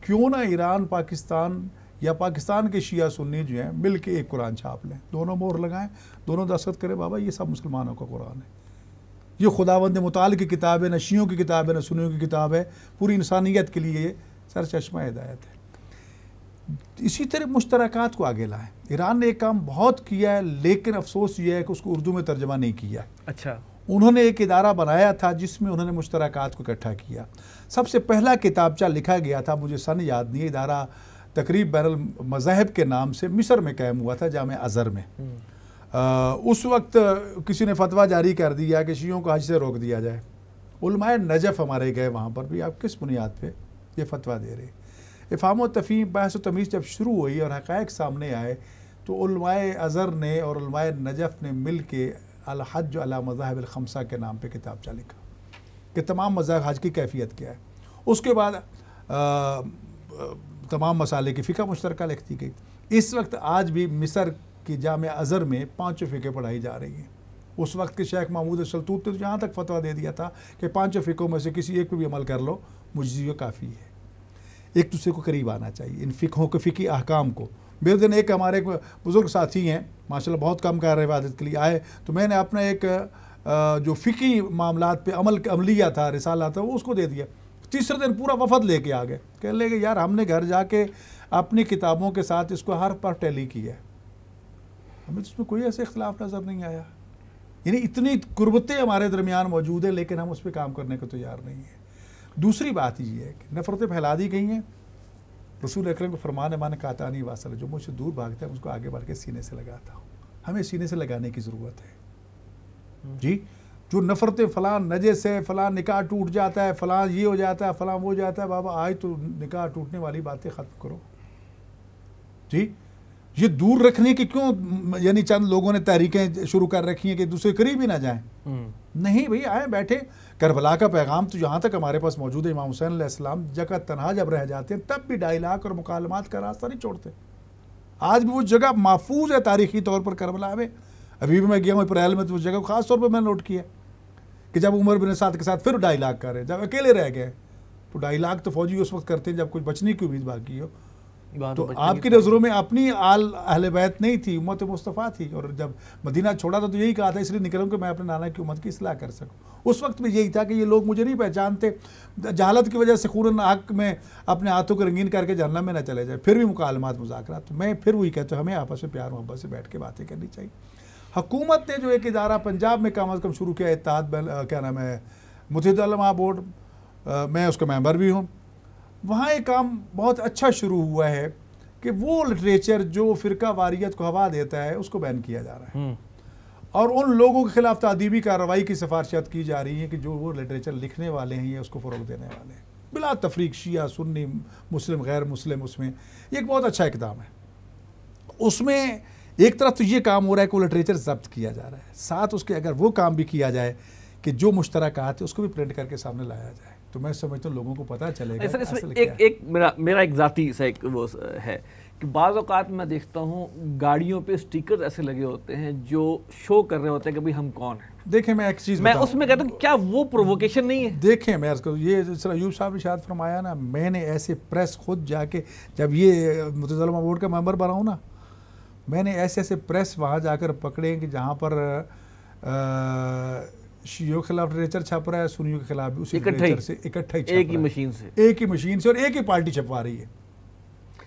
کیوں نہ ایران پاکستان یا پاکستان کے شیعہ سنی جو ہیں مل کے ایک قرآن چھاپ لیں، دونوں مہر لگائیں، دونوں دستخط کریں، بابا یہ سب مسلمانوں کا قرآن ہے، یہ خداوند متعال کی کتاب ہے، نہ شیعوں کی کتاب ہے نہ سنیوں کی کتاب ہے، پوری انسانیت کے لیے یہ سرچشمہ ہدایت ہے. اسی طرح مشترکات کو آگے لائیں. ایران نے ایک کام بہت کیا ہے لیکن افسوس یہ ہے کہ اس کو اردو میں ترجمہ نہیں کیا. اچھا، انہوں نے ایک ادارہ بنایا تھا جس میں انہوں نے مشترکات کو اکٹھا کیا. سب سے پہلا کتابچہ لکھا گیا تھا، مجھے سن یاد نہیں ہے، ادارہ تقریب بین المذاہب کے نام سے مصر میں قائم ہوا تھا، جامع ازہر میں. اس وقت کسی نے فتویٰ جاری کر دیا کہ شیعوں کو حج سے روک دیا جائے. علماء نجف ہمارے گئے وہاں پر بھی، آپ کس بنیاد پہ یہ فتویٰ دے رہے. افہام و تفہیم، بحث و تمیز جب شروع ہوئی اور حقائق سامنے آئے تو علماء ازہر نے اور علماء نجف نے مل کے الحج علی مذاہب الخمسہ کے نام پہ کتابچہ لکھا کہ تمام مذاہب حج کی کیفیت کیا ہے. اس کے بعد تمام مسالے کی فقہ مشترکہ لکھ دی گئی. اس وقت آج بھی مصر کی جامع ازہر میں 5 فقہ پڑھائی جا رہی ہیں. اس وقت کے شیخ محمود شلتوت نے جہاں تک فتویٰ دے دیا تھا کہ 5 فقہوں میں سے کسی ایک پہ بھی عمل کر لو مجزی و کافی ہے. ایک دوسرے کو قریب آنا چاہیے ان فقہوں کے فقہی احکام کو. میرے دن ایک ہمارے بزرگ ساتھی ہیں ماشاءاللہ بہت کم کر رہے عبادت کے لیے آئے تو میں نے اپنا ایک جو فقہی معاملات پہ عملیہ تھا رسالہ تھا وہ اس کو دے دیا. تیسرے دن پورا وفد لے کے آ گئے، کہنے لگے یار ہم نے گھر جا کے اپنی کتابوں کے ساتھ اس کو حرف پر ٹیلی کیا ہے، ہمیں اس میں کوئی ایسے اختلاف نظر نہیں آیا. یعنی اتنی قربتیں ہمارے درمیان موجود ہیں لیکن ہم اس پہ کام کرنے کو تیار نہیں ہیں. دوسری بات یہ ہے کہ نفرتیں پھیلا دی گئی ہیں. رسول اکرم کو فرمان ہے مانے قاطعنی واصل، جو مجھ سے دور بھاگتا ہے اس کو آگے بڑھ کے سینے سے لگاتا ہوں. ہمیں سینے سے لگانے کی ضرورت ہے. جی جو نفرتیں فلاں نجس ہے، فلاں نکاح ٹوٹ جاتا ہے، فلاں یہ ہو جاتا ہے، فلاں وہ ہو جاتا ہے، بابا آج تو نکاح ٹوٹنے والی باتیں ختم کرو. جی یہ دور رکھنے کی کیوں یعنی چند لوگوں نے تحریکیں شروع کر رکھی ہیں کہ دوسرے قریب ہی نہ جائیں. نہیں بھئی آئیں بیٹھے. کربلا کا پیغام تو جہاں تک ہمارے پاس موجود ہے، امام حسین علیہ السلام جگہ تنہا جب رہ جاتے ہیں تب بھی ڈائلاگ اور مکالمات کا راستہ نہیں چھوڑتے. آج بھی وہ جگہ محفوظ ہے تاریخی طور پر کربلا میں. ابھی بھی میں گیا ہوں اپریل میں تو اس جگہ کو خاص طور پر میں نے نوٹ کیا کہ جب عمر بن سعد کے ساتھ پھر ڈائلاگ کر رہے، جب اکیلے رہ گئے تو ڈائلاگ تو فوجی اس وقت کرتے ہیں جب کچھ بچنے کی امید باقی ہو. تو آپ کی نظروں میں اپنی اہل بیت نہیں تھی، امت مصطفیٰ تھی، اور جب مدینہ چھوڑا تھا تو یہی کہا تھا اس لیے نکلوں کہ میں اپنے نانا کی امت کی اصلاح کر سکوں. اس وقت میں یہی تھا کہ یہ لوگ مجھے نہیں پہچانتے، جہالت کی وجہ سے خون حق میں اپنے ہاتھوں کو رنگین کر کے جہنم میں نہ چلے جائے. پھر بھی مکالمات مذاکرات، تو میں پھر وہی کہتا ہوں ہمیں آپس میں پیار محبت سے بیٹھ کے باتیں کرنی چاہیے. حکومت نے جو ایک ادارہ پنجاب میں کم از کم شروع کیا، اتحاد کیا نام ہے متحدہ علماء بورڈ، میں اس کا ممبر بھی ہوں، وہاں ایک کام بہت اچھا شروع ہوا ہے کہ وہ لٹریچر جو فرقہ واریت کو ہوا دیتا ہے اس کو بین کیا جا رہا ہے، اور ان لوگوں کے خلاف تعدیبی کارروائی کی سفارشات کی جا رہی ہیں کہ جو وہ لٹریچر لکھنے والے ہیں یا اس کو فروغ دینے والے ہیں بلا تفریق، شیعہ سنی مسلم غیر مسلم. اس میں یہ ایک بہت اچھا اقدام ہے. اس میں ایک طرف تو یہ کام ہو رہا ہے کہ وہ لٹریچر ضبط کیا جا رہا ہے، ساتھ اس کے اگر وہ کام بھی کیا جائے کہ جو مشترکات ہے اس کو بھی پرنٹ کر کے سامنے لایا جائے تو میں سمجھتا ہوں لوگوں کو پتہ چلے گا. اس میں ایک میرا ایک ذاتی سا ایک وہ ہے کہ بعض اوقات میں دیکھتا ہوں گاڑیوں پہ سٹیکرز ایسے لگے ہوتے ہیں جو شو کر رہے ہوتے ہیں کہ بھئی ہم کون ہیں. دیکھیں میں ایک چیز میں اس میں کہتا ہوں کیا وہ پرووکیشن نہیں ہے؟ دیکھیں میں یہ سر ایوب صاحب نے شاید فرمایا نا، میں نے ایسے پریس خود جا کے جب یہ متظلمہ بورڈ کا ممبر بنا ہوں نا، میں نے ایسے پریس وہاں جا کر پکڑے کہ جہاں پر شیعوں کے خلاف لٹریچر چھپ رہا ہے، سنیوں کے خلاف بھی اسی لٹریچر سے اکٹھا ہی چھپ رہا ہے، ایک ہی مشین سے اور ایک ہی پارٹی چھپوا رہی ہے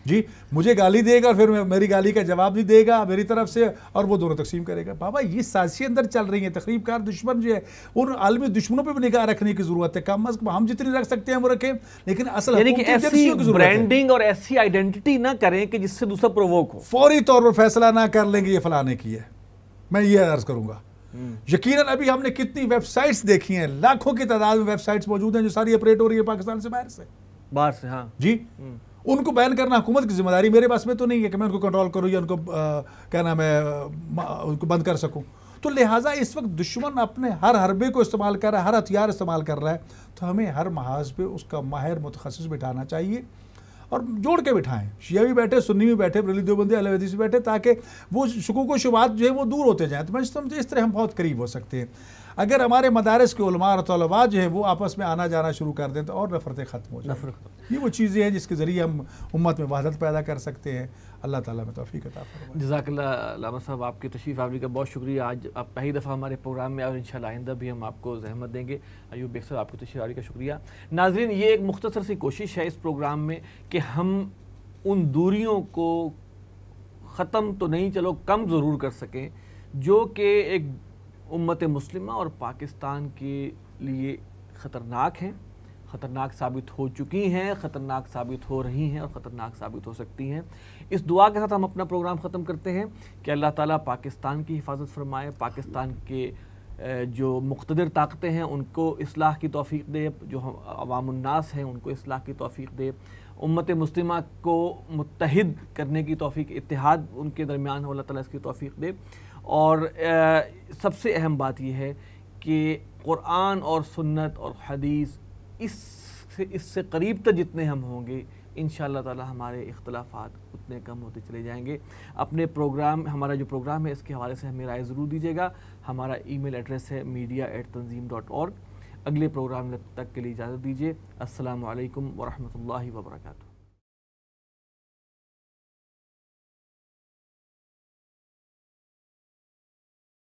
جی. مجھے گالی دے گا اور پھر میری گالی کا جواب بھی دے گا میری طرف سے، اور وہ دونوں تقسیم کرے گا. بابا یہ سازشیں اندر چل رہی ہیں. تخریب کار دشمن جو ہے ان عالمی دشمنوں پہ بھی نگاہ رکھنے کی ضرورت ہے. کم از کم ہم جتنی رکھ سکتے ہیں وہ رکھیں، لیکن اصل یعنی کہ ایسی برانڈنگ اور ایسی آئیڈینٹی نہ کریں کہ جس سے دوسرا پرووک ہو. فوری طور پر فیصلہ نہ کر لیں گے یہ فلانے کی ہے. میں یہ عرض کروں گا یقیناً ابھی ہم نے کتنی ویب سائٹس دیکھی ہیں، لاکھوں کی تعداد میں ویب سائٹس موجود ہیں جو ساری اپریٹ ہو رہی ہے پاکستان سے باہر سے. ہاں جی، ان کو بین کرنا حکومت کی ذمہ داری میرے پاس میں تو نہیں ہے کہ میں ان کو کنٹرول کروں یا ان کو کیا نام ہے ان کو بند کر سکوں. تو لہٰذا اس وقت دشمن اپنے ہر حربے کو استعمال کر رہا ہے، ہر ہتھیار استعمال کر رہا ہے. تو ہمیں ہر محاذ پہ اس کا ماہر متخصص بٹھانا چاہیے اور جوڑ کے بٹھائیں. شیعہ بھی بیٹھے، سنی بھی بیٹھے، بریلوی دیوبندی اہل حدیث بھی بیٹھے، تاکہ وہ شکوک و شبہات جو ہے وہ دور ہوتے جائیں. تو میں سمجھتا ہوں اس طرح ہم بہت قریب ہو سکتے ہیں اگر ہمارے مدارس کے علماء اور طلباء جو ہیں وہ آپس میں آنا جانا شروع کر دیں تو اور نفرتیں ختم ہو جائیں. یہ وہ چیزیں ہیں جس کے ذریعے ہم امت میں وحدت پیدا کر سکتے ہیں. اللہ تعالیٰ میں توفیق عطا فرمائے. جزاک اللہ علامہ صاحب، آپ کی تشریف آوری کا بہت شکریہ. آج آپ پہلی دفعہ ہمارے پروگرام میں، اور انشاءاللہ آئندہ بھی ہم آپ کو زحمت دیں گے. ایوب بیگ صاحب آپ کی تشریف آوری کا شکریہ. ناظرین، یہ ایک مختصر سی کوشش ہے اس پروگرام میں کہ ہم ان دوریوں کو ختم تو نہیں، چلو کم ضرور کر سکیں، جو کہ ایک امت مسلمہ اور پاکستان کے لیے خطرناک ہیں، خطرناک ثابت ہو چکی ہیں، خطرناک ثابت ہو رہی ہیں اور خطرناک ثابت ہو سکتی ہیں. اس دعا کے ساتھ ہم اپنا پروگرام ختم کرتے ہیں کہ اللہ تعالیٰ پاکستان کی حفاظت فرمائے، پاکستان کے جو مقتدر طاقتیں ہیں ان کو اصلاح کی توفیق دے، جو عوام الناس ہیں ان کو اصلاح کی توفیق دے، امت مسلمہ کو متحد کرنے کی توفیق، اتحاد ان کے درمیان ہو، اللہ تعالیٰ اس کی توفیق دے. اور سب سے اہم بات یہ ہے کہ قرآن اور سنت اور حدیث اس سے قریب تر جتنے ہم ہوں گے انشاءاللہ تعالی ہمارے اختلافات اتنے کم ہوتے چلے جائیں گے. اپنے پروگرام، ہمارا جو پروگرام ہے اس کے حوالے سے ہمیں رائے ضرور دیجیے گا. ہمارا ای میل ایڈریس ہے media@tanzeem.org. اگلے پروگرام تک کے لیے اجازت دیجیے. السلام علیکم ورحمۃ اللہ وبرکاتہ.